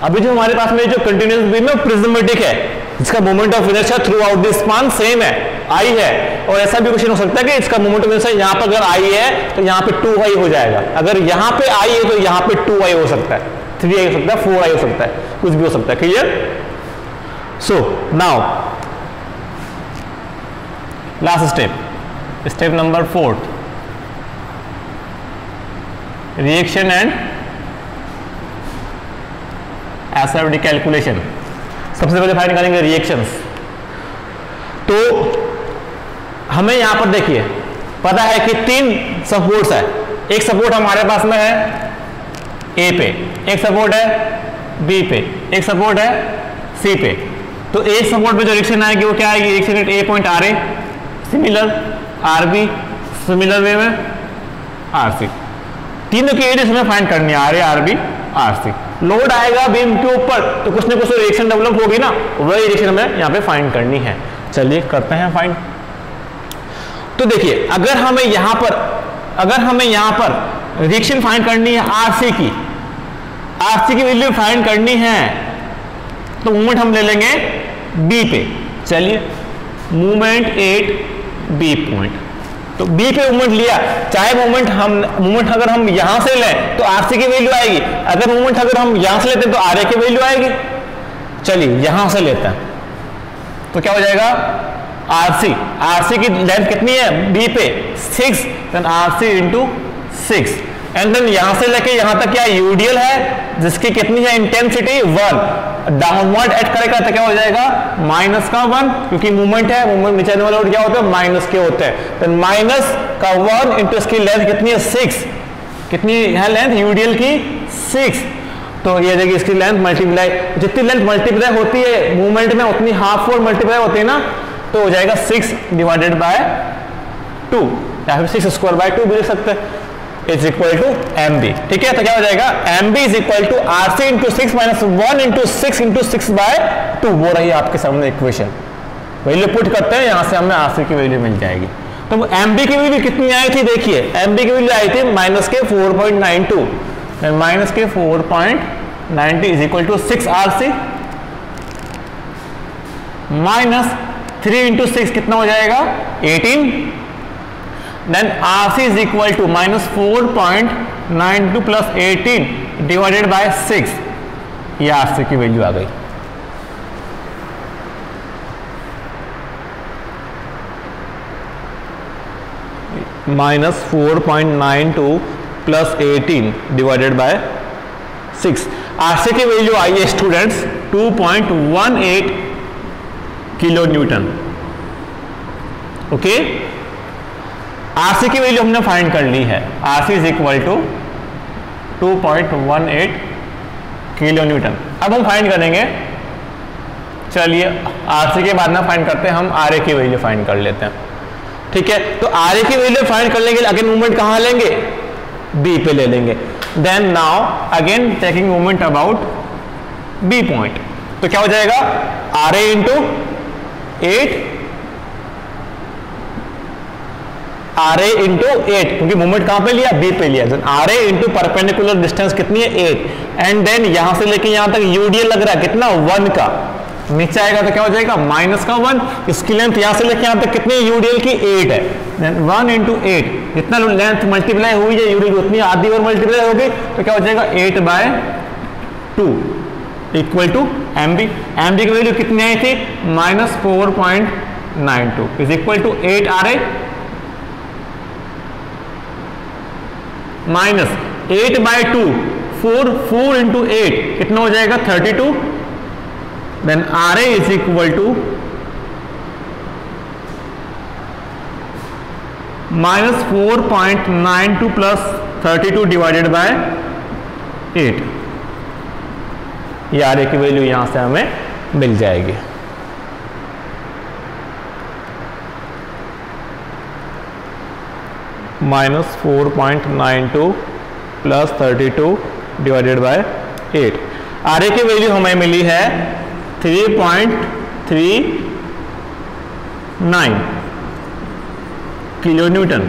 अभी जो हमारे पास में जो कंटिन्यूअस बीम है प्रिज्मेटिक है, जिसका moment of inertia through out the span same है, आई है। और ऐसा भी क्वेश्चन हो सकता है कि इसका मोमेंट ऑफ इनर्शिया यहाँ पर अगर आई है तो यहाँ पे 2i हो जाएगा, अगर यहाँ पे आई है तो यहाँ पे 2i हो सकता है, 3i हो सकता है, 4i हो सकता है, कुछ भी हो सकता है। Clear? So now last step, step number 4, reaction and SFD calculation. सबसे पहले फाइंड करेंगे रिएक्शंस। तो हमें यहां पर देखिए पता है कि 3 सपोर्ट्स है। एक सपोर्ट हमारे पास में है ए पे, एक सपोर्ट है बी पे, एक सपोर्ट है सी पे। तो एक सपोर्ट पे जो रिएक्शन आएगी वो क्या आएगी, reaction at A point R A, similar R B, similar way में आर सी। तीनों की एरिया हमें फाइंड करनी है, R A, R B, R C. Load आएगा बीम के ऊपर तो कुछ ना कुछ रिएक्शन डेवलप होगी ना, वही रिएक्शन हमें यहाँ पे फाइंड करनी है। चलिए करते हैं फाइंड। तो देखिए अगर हमें यहाँ पर रिएक्शन फाइंड करनी है आरसी की, आरसी की वैल्यू फाइंड करनी है तो मूवमेंट हम ले लेंगे बी पे। चलिए मूवमेंट एट बी पॉइंट, तो बी पे मूवमेंट लिया, चाहे मूवमेंट अगर हम यहां से लें तो आरसी की वैल्यू आएगी, अगर मूवमेंट अगर हम यहां से लेते हैं तो आरए की वैल्यू आएगी। चलिए यहां से लेते हैं तो क्या हो जाएगा, आरसी की लेंथ कितनी है बी पे 6, then R C into 6, and then यहां से लेके यहां तक क्या यूडीएल है जिसकी कितनी है इंटेंसिटी 1, डाउनवर्ड एड करेगा तो क्या हो जाएगा माइनस का 1, क्योंकि मूवमेंट है, मूवमेंट नीचे आने वाले लोड क्या होते हैं माइनस के होते हैं। तो माइनस का 1 इंटू इसकी लेंथ कितनी है 6, कितनी है लेंथ यूडीएल की 6, तो ये देखिए इसकी लेंथ मल्टीप्लाई, जितनी लेंथ मल्टीप्लाई होती है मूवमेंट में उतनी हाफ और मल्टीप्लाई होती है ना, तो हो जाएगा 6 डिवाइडेड बाय 2 या फिर 6 स्क्वायर बाय 2 भी लिख सकते हैं, is equal to M B. ठीक है, तो क्या हो जाएगा M B is equal to R C into 6 minus 1 into 6 by 2, वो रही आपके सामने इक्वेशन। वैल्यू पुट करते हैं, यहां से हमें आर सी की वैल्यू मिल जाएगी। तो एम बी की वैल्यू कितनी आई थी, देखिए एम बी की वैल्यू आई थी माइनस के 4.92, माइनस के 4.90 is equal to 6 R C minus 3 into 6 कितना हो जाएगा 18, then R C is equal to minus 4.92 plus 18 divided by 6, ये आर सी की वैल्यू आ गई। Minus 4.92 plus 18 divided by 6, R C की वैल्यू आई है students 2.18 kilo newton. Okay, R C की वैल्यू हमने फाइंड कर ली है, R C is equal to 2.18 kilo newton. अब हम फाइंड करेंगे, चलिए आर सी के बाद में फाइंड करते हैं, हम आर ए की वैल्यू फाइंड कर लेते हैं। ठीक है, तो आर ए की वैल्यू फाइंड करने के लिए अगेन मूवमेंट कहां लेंगे, बी पे ले लेंगे। Then now again taking movement about B point, तो क्या हो जाएगा R A into 8, R A into 8, क्योंकि मूवमेंट कहां पे लिया, बी पे लिया। Then R A into perpendicular distance कितनी है 8, एंड देन यहां से लेके यहां तक यूडीएल लग रहा है कितना 1 का, नीचे आएगा तो क्या हो जाएगा माइनस का 1, इसकी लेंथ यहां से लेके यहां तक कितनी यूडीएल की 8 है, देन 1 इंटू 8, जितना लेंथ मल्टीप्लाई हुई है यूडीएल उतनी आधी और मल्टीप्लाई होगी, तो क्या हो जाएगा 8 by 2 equal to M B. M B की वैल्यू कितनी आई थी minus 4.92 is equal to 8 R A minus 8 by 2, 4 into 8 कितना हो जाएगा 32, then R A is equal to minus 4.92 plus 32 divided by 8, ये आर ए की वैल्यू यहां से हमें मिल जाएगी। Minus 4.92 plus 32 divided by 8, R A की वैल्यू हमें मिली है 3.39 किलो न्यूटन,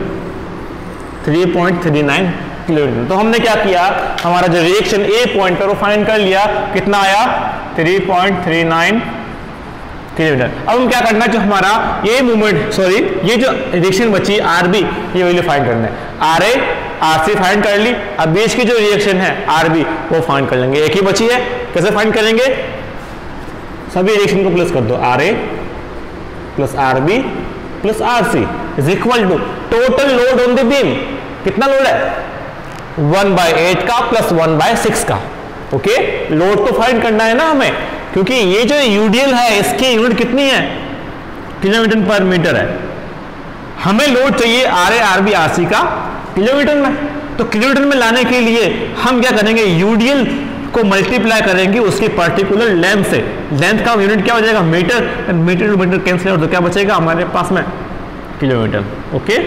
3.39 किलो न्यूटन। तो हमने क्या किया, हमारा जो रिएक्शन ए पॉइंट पर वो फाइंड कर लिया, कितना आया 3.39 किलो न्यूटन। अब हम क्या करना है, जो हमारा ये मूवमेंट ये जो रिएक्शन बची आर बी, ये वैल्यू फाइंड करना है। R A R C find कर ली, अब बीच की जो रिएक्शन है आर बी वो फाइंड कर लेंगे, एक ही बची है, कैसे फाइंड करेंगे, सभी रिएक्शन को प्लस कर दो, R A plus R B plus R C is equal to total load on the beam, कितना लोड है 1/8 का प्लस 1/6 का। ओके, लोड तो फाइंड करना है ना हमें, क्योंकि ये जो यूडीएल है इसकी यूनिट कितनी है किलोमीटर पर मीटर है, हमें लोड चाहिए R A R B R C का किलोमीटर में। तो किलोमीटर में लाने के लिए हम क्या करेंगे, यूडीएल को मल्टीप्लाई करेंगे उसकी पर्टिकुलर लेंथ से, लेंथ का यूनिट क्या हो जाएगा metre, metre to metre cancel out, तो क्या बचेगा हमारे पास में किलोमीटर। ओके,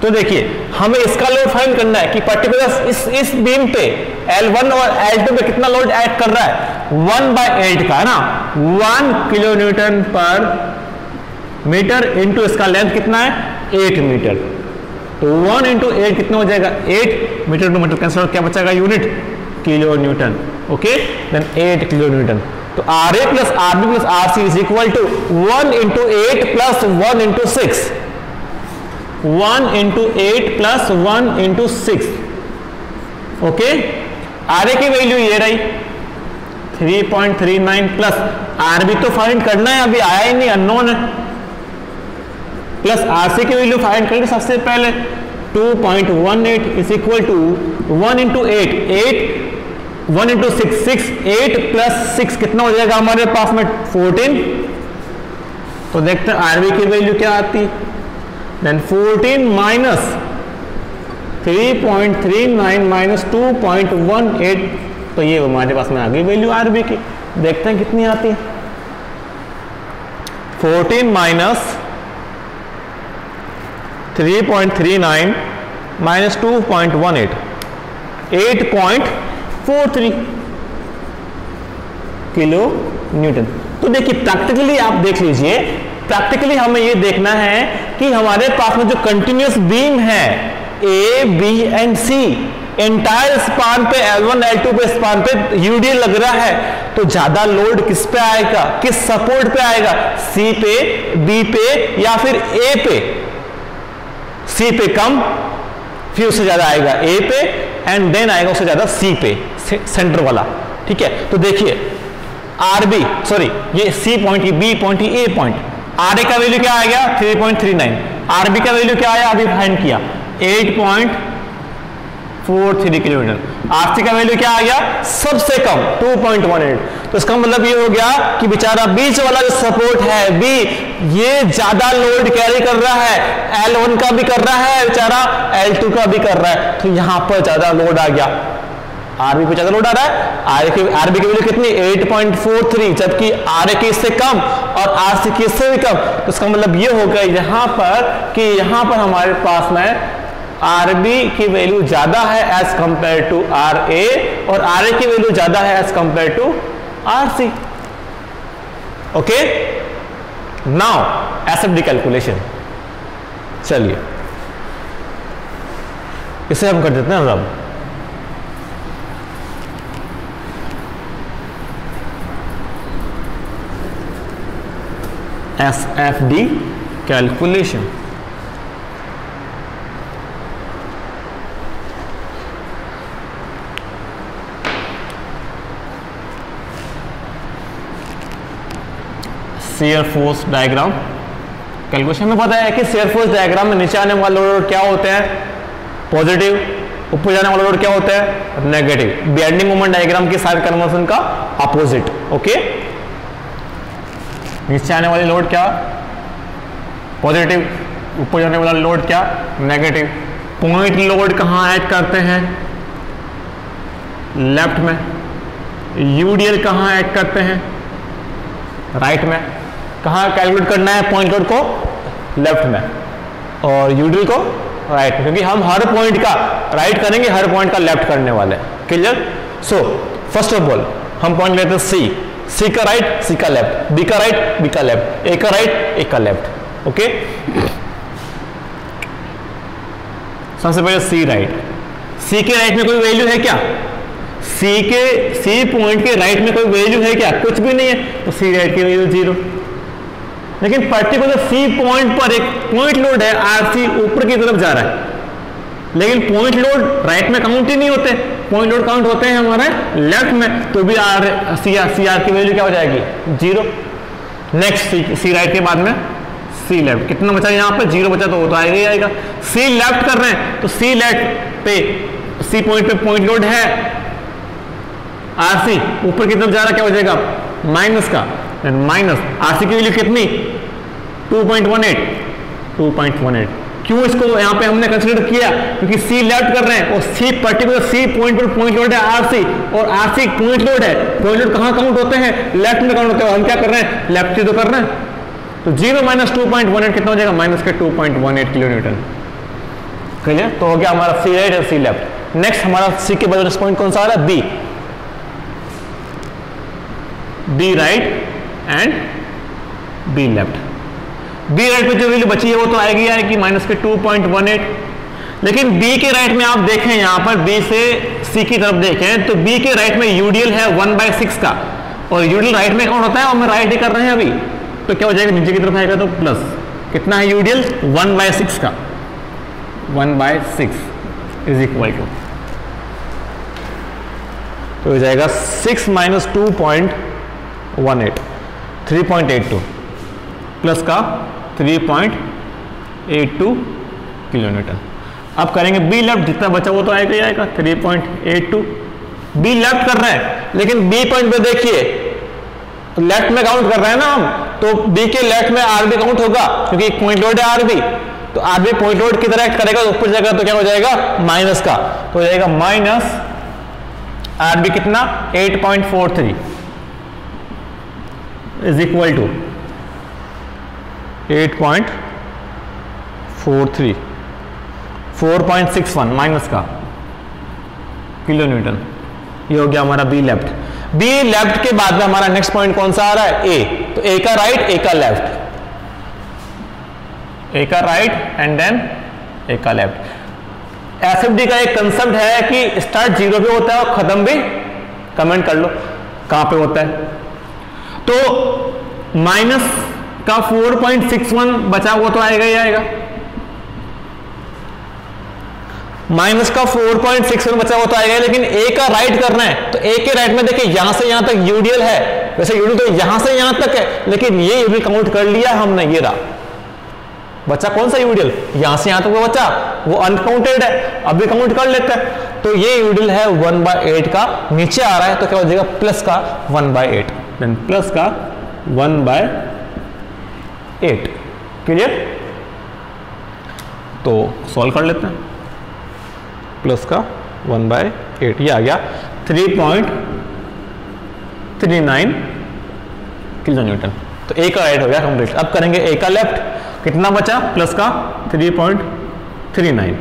तो देखिए हमें इसका लोड फाइंड करना है कि पर्टिकुलर इस बीम पे L1 और L2 पे कितना लोड ऐड कर रहा है 1/8 का है ना, 1 किलो न्यूटन पर मीटर इंटू इसका लेंथ कितना है 8 मीटर, तो 1 इंटू 8 कितना हो जाएगा 8 meter to metre cancel out, क्या बचेगा unit kilo newton. Okay, then 8 kilo newton. तो R A plus R B plus R C is equal to 1 into 8 plus 1 into 6, 1 into 8 plus 1 into 6। Okay, R A की value ये रही 3.39 plus R B तो find करना है, अभी आया ही नहीं, अननोन है, प्लस आर सी की वैल्यू फाइंड करेंगे सबसे पहले 2.18 is equal to 1 into 8, 1 into 6, 8 plus 6 कितना हो जाएगा हमारे पास में 14। तो देखते हैं आर बी की वैल्यू क्या आती, देन 14 माइनस 3.39 माइनस 2.18 तो ये हमारे पास में आ गई वैल्यू आरबी की। देखते हैं कितनी आती है। 14 माइनस 3.39 माइनस 2.18 8.43 किलो न्यूटन। तो देखिए प्रैक्टिकली आप देख लीजिए, प्रैक्टिकली हमें ये देखना है कि हमारे पास में जो कंटिन्यूअस बीम है A B and C, entire span पे L1 L2 पे स्पान पे यूडीएल लग रहा है, तो ज्यादा लोड किस पे आएगा, किस सपोर्ट पे आएगा, सी पे, बी पे या फिर ए पे। सी पे कम, फिर उससे ज्यादा आएगा ए पे एंड देन आएगा उससे ज्यादा सी पे, सेंटर वाला। ठीक है, तो देखिए आरबी, सॉरी ये सी पॉइंट, ये बी पॉइंट, ये ए पॉइंट, आर ए का वैल्यू क्या आ गया 3.39, आरबी का वैल्यू क्या आया अभी फाइंड किया 8.43 किलोमीटर, आरसी का वैल्यू क्या आ गया सबसे कम 2.18। तो इसका मतलब ये हो गया कि बेचारा बीच वाला जो सपोर्ट है बी, ये ज्यादा लोड कैरी कर रहा है, L1 का भी कर रहा है बेचारा, L2 का भी कर रहा है, तो यहां पर ज्यादा लोड आ गया, आरबी पे ज्यादा लोड आ रहा है। आरबी की वैल्यू कितनी 8.43, जबकि आर ए की इससे कम और आरसी की इससे भी कम। तो इसका मतलब ये हो गया यहां पर कि यहां पर हमारे पास में आरबी की वैल्यू ज्यादा है as compare to R A और आर ए की वैल्यू ज्यादा है as compare to R C. Okay, now SFD calculation, चलिए इसे हम कर देते हैं अब। SFD calculation, shear force diagram calculation में पता है कि शेयर फोर्स डायग्राम में नीचे आने वाला लोड क्या होते हैं पॉजिटिव, ऊपर जाने वाला लोड क्या होता है नेगेटिव। बेंडिंग मोमेंट डायग्राम के साइड कन्वर्जन का अपोजिट। ओके, नीचे आने वाली लोड क्या पॉजिटिव, ऊपर जाने वाला लोड क्या नेगेटिव। पॉइंट लोड कहाँ ऐड करते हैं लेफ्ट में, यूडीएल कहाँ ऐड करते हैं राइट में। कहाँ कैलकुलेट करना है पॉइंट लोड को लेफ्ट में और यूडीएल को राइट में, क्योंकि हम हर पॉइंट का राइट करेंगे, हर पॉइंट का लेफ्ट करने वाले। Clear. So first of all हम पॉइंट लेते हैं सी, सी का राइट सी का लेफ्ट, बी का राइट बी का लेफ्ट, ए का राइट ए का लेफ्ट। ओके, सबसे पहले सी राइट, सी के राइट में कोई वैल्यू है क्या, सी पॉइंट के राइट में कोई वैल्यू है क्या, कुछ भी नहीं है, तो सी राइट की वैल्यू 0। लेकिन पर्टिकुलर सी पॉइंट पर एक पॉइंट लोड है आरसी ऊपर की तरफ जा रहा है, लेकिन पॉइंट लोड राइट में काउंट ही नहीं होते, पॉइंट लोड काउंट होते हैं हमारे लेफ्ट में, तो भी सी आर की वैल्यू क्या हो जाएगी 0। नेक्स्ट सी राइट के बाद में सी लेफ्ट, कितना बचा यहाँ पे 0 बचा, तो वो तो आएगा ही आएगा। सी लेफ्ट कर रहे हैं तो सी लेफ्ट पे सी पॉइंट पे पॉइंट लोड है आरसी, ऊपर की तरफ जा रहा, क्या हो जाएगा माइनस का, माइनस आरसी की वैल्यू कितनी 2.18। क्यों इसको यहाँ पे हमने कंसीडर किया, क्योंकि सी लेफ्ट कर रहे हैं और सी पर्टिकुलर सी पॉइंट पर पॉइंट लोड है आरसी और आरसी पॉइंट लोड है। पॉइंट लोड कहाँ काउंट होते हैं लेफ्ट में काउंट होते हैं, हम क्या कर रहे हैं लेफ्ट से तो कर रहे हैं, तो 0 माइनस 2.18 कितना हो जाएगा माइनस के 2.18 किलो न्यूटन। क्लियर, तो हो गया हमारा सी राइट और सी लेफ्ट। नेक्स्ट हमारा सी के बाद पॉइंट कौन सा आ रहा है B, B right and B left. B right पे जो वैल्यू बची है वो तो आएगी आएगी माइनस के 2.18, लेकिन बी के राइट में आप देखें यहाँ पर बी से सी की तरफ देखें तो बी के राइट में यूडीएल है 1/6 का, और यूडीएल राइट में कौन होता है और हम राइट ही कर रहे हैं अभी, तो क्या हो जाएगा नीचे की तरफ आएगा तो प्लस, कितना है यूडीएल 1/6 का, 1/6 इज इक्वल टू, तो हो जाएगा 6 माइनस 2.18 3.82 प्लस का 3.82 किलोमीटर। अब करेंगे बी लेफ्ट, जितना बचा वो तो आएगा ही आएगा 3.82। बी लेफ्ट कर रहे हैं, लेकिन बी पॉइंट पे देखिए लेफ्ट में काउंट कर रहे हैं ना हम, तो बी के लेफ्ट में आरबी काउंट होगा क्योंकि एक पॉइंट लोड है आरबी, तो आरबी पॉइंट लोड की तरह करेगा तो ऊपर जाएगा तो क्या हो जाएगा माइनस का, तो हो जाएगा माइनस RB कितना 8.43 इज इक्वल टू 8.43 4.61 माइनस का किलो न्यूटन। ये हो गया हमारा बी लेफ्ट। बी लेफ्ट के बाद में हमारा नेक्स्ट पॉइंट कौन सा आ रहा है? ए। तो ए का राइट, ए का लेफ्ट, ए का राइट एंड देन ए का लेफ्ट। एसएफडी का एक कंसेप्ट है कि स्टार्ट 0 पे होता है और खत्म भी, कमेंट कर लो कहां पे होता है। तो माइनस का 4.61 बचा हुआ तो आएगा ही आएगा, माइनस का 4.61 बचा हुआ तो आएगा, लेकिन ए का राइट करना है। तो ए के राइट में देखिए यहां से यहां तक यूडीएल है, वैसे यूडीएल तो यहां से यहां तक है, लेकिन ये भी काउंट कर लिया हमने, ये रहा बच्चा कौन सा यूडीएल, यहां से यहां तक वो बच्चा वो अनकाउंटेड है, अभी काउंट कर लेते हैं। तो ये यूडीएल है 1/8 का, नीचे आ रहा है तो क्या हो जाएगा प्लस का 1/8, देन प्लस का 1/8। क्लियर? तो सॉल्व कर लेते हैं। प्लस का 1/8 ये आ गया 3.39 किलो न्यूटन। तो ए का राइट हो गया कंप्लीट। अब करेंगे ए का लेफ्ट, कितना बचा? प्लस का 3.39।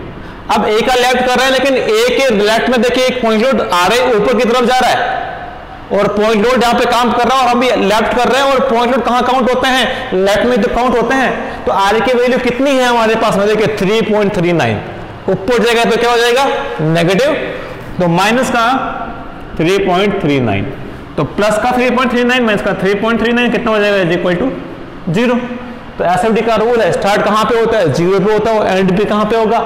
अब ए का लेफ्ट कर रहे हैं, लेकिन ए के लेफ्ट में देखिए एक पॉइंट लोड आ रहे ऊपर की तरफ जा रहा है, और पॉइंट लोड यहाँ पे काम कर रहा है और हम भी लेफ्ट कर रहे हैं, और पॉइंट लोड कहाँ काउंट होते हैं? लेफ्ट में तो काउंट होते हैं। तो आर की वैल्यू कितनी है हमारे पास में? देखिए 3.39, ऊपर जाएगा तो क्या हो जाएगा नेगेटिव, तो माइनस का 3.39, तो प्लस का 3.39 माइनस का 3.39 कितना हो जाएगा? Is equal to 0। तो एसएफडी का रूल है, स्टार्ट कहाँ पे होता है? 0 पे होता है, एंड भी कहाँ पे होगा?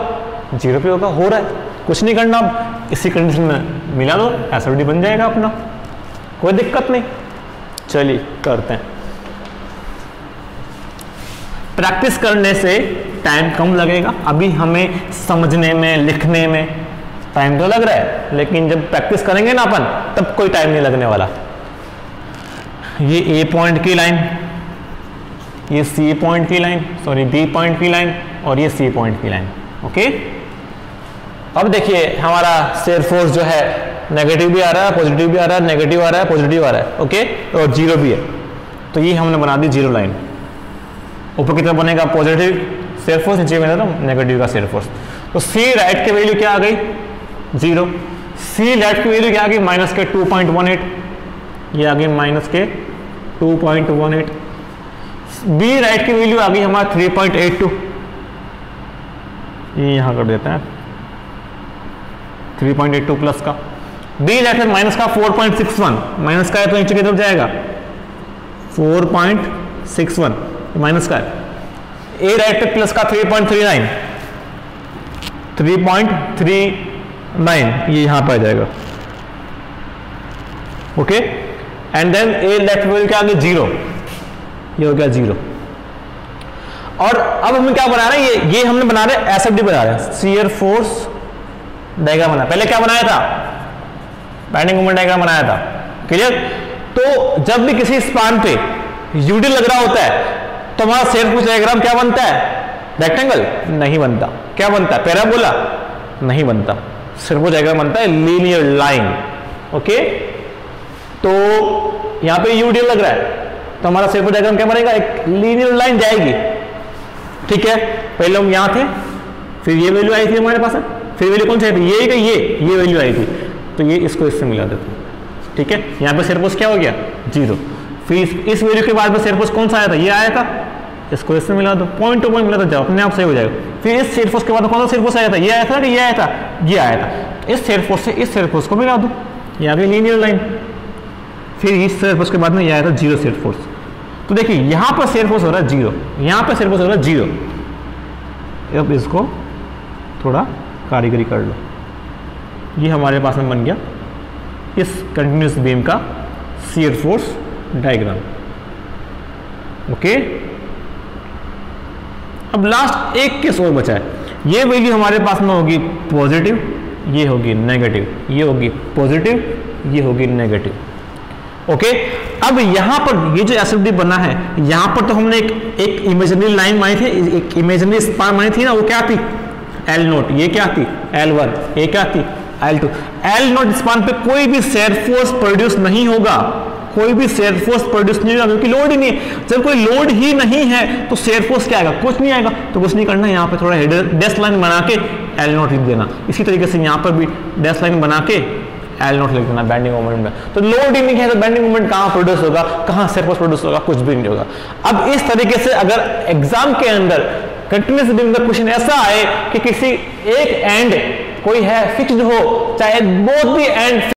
0 पे होगा। हो रहा है, कुछ नहीं करना, अब इसी कंडीशन में मिला दो, एसएफडी बन जाएगा अपना, कोई दिक्कत नहीं। चलिए करते हैं। प्रैक्टिस करने से टाइम कम लगेगा, अभी हमें समझने में लिखने में टाइम तो लग रहा है, लेकिन जब प्रैक्टिस करेंगे ना अपन तब कोई टाइम नहीं लगने वाला। ये ए पॉइंट की लाइन, ये सी पॉइंट की लाइन, सॉरी बी पॉइंट की लाइन, और ये सी पॉइंट की लाइन। ओके, अब देखिए हमारा शेयर फोर्स जो है नेगेटिव भी आ रहा है, पॉजिटिव भी आ रहा है, नेगेटिव आ रहा है, पॉजिटिव आ रहा है। ओके, और 0 भी है, तो ये हमने बना दी 0 लाइन। ऊपर की तरफ बनेगा पॉजिटिव शेयर फोर्स, नीचे बनेगा नेगेटिव का शेयर फोर्स। तो सी राइट की वैल्यू क्या आ गई? 0। सी लेफ्ट की वैल्यू क्या आ गई? माइनस के 2.18, ये आ गई माइनस के 2.18। बी राइट की वैल्यू आ गई हमारा 3.82, ये यहां कर देते हैं 3.82 प्लस का। बी लेफ्ट में माइनस का 4.61, माइनस का है तो नीचे की तरफ जाएगा 4.61 माइनस का है। ए राइट पे प्लस का 3.39, 3.39 ये यहां पर आ जाएगा। Okay, and then A left value क्या आ गई? 0, ये हो गया 0। और अब हम क्या बना रहे हैं? ये हमने बना रहे हैं एसएफडी बना रहे हैं, शियर फोर्स डायग्राम बना। पहले क्या बनाया था? बेंडिंग मोमेंट डायग्राम बनाया था। क्लियर? तो जब भी किसी स्पान पे यूडी लग रहा होता है तो हमारा शेयर फोर्स डायग्राम क्या बनता है? रेक्टेंगल नहीं बनता। क्या बनता है? पैराबोला नहीं बनता। शेयर फोर्स डायग्राम बनता है लीनियर लाइन। ओके, तो यहां पे यूडी लग रहा है तो हमारा शेयर फोर्स डायग्राम क्या बनेगा? एक लीनियर लाइन जाएगी। ठीक है, पहले हम यहां थे, फिर ये वैल्यू आई थी हमारे पास, फिर वैल्यू कौन सी आई थी? ये वैल्यू आई थी, तो ये इसको इससे मिला देते हैं। ठीक है, यहां पे शेयर फोर्स क्या हो गया? 0। फिर इस वैल्यू के बाद में शेयर फोर्स कौन सा आया था? ये आया था, इसको इससे मिला दो, पॉइंट टू पॉइंट मिला था, जाओ अपने आप सही हो जाएगा। फिर इस शेयर फोर्स के बाद कौन सा शेयर फोर्स आया था? ये आया था कि ये आया था? ये आया था। इस शेयर फोर्स से इस शेयर फोर्स को मिला दो, ये आ गई लीनियर लाइन। फिर इस शेयर फोर्स के बाद में ये आया था 0 शेयर फोर्स। तो देखिए यहां पर शेयर फोर्स हो रहा है 0, यहां पर शेयर फोर्स हो रहा है 0। अब इसको थोड़ा कारीगरी कर लो, ये हमारे पास में बन गया इस कंटिन्यूस बीम का शियर फोर्स डायग्राम। ओके, अब लास्ट एक केस और बचा है। ये वैल्यू हमारे पास में होगी पॉजिटिव, ये होगी नेगेटिव, ये होगी पॉजिटिव, ये होगी नेगेटिव। ओके, अब यहां पर ये जो एसएफडी बना है, यहां पर तो हमने एक इमेजिनरी लाइन मानी थी, एक इमेजिनरी स्पान मानी थी ना, वो क्या थी? L0। ये क्या थी? L1। ये क्या थी? L2 L नॉट स्पान पे कोई भी शेयर फोर्स प्रोड्यूस नहीं होगा, कोई भी शेयर फोर्स प्रोड्यूस नहीं होगा क्योंकि लोड ही नहीं है। जब कोई लोड ही नहीं है तो शेयर फोर्स क्या आएगा, कुछ नहीं आएगा। तो कुछ नहीं करना है, यहाँ पे थोड़ा डैश लाइन बना के L नॉट लिख देना। इसी तरीके से यहाँ पर भी डैश लाइन बना के L नॉट लिख देना बेंडिंग मोमेंट में। तो लोड ही नहीं है तो बेंडिंग मोमेंट कहाँ प्रोड्यूस होगा, कहाँ शेयर फोर्स प्रोड्यूस होगा, कुछ भी नहीं होगा। अब इस तरीके से अगर एग्जाम के अंदर कंटिन्यूअस बीम का क्वेश्चन ऐसा आए कि किसी एक एंड कोई है फिक्स्ड हो, चाहे बोथ दी एंड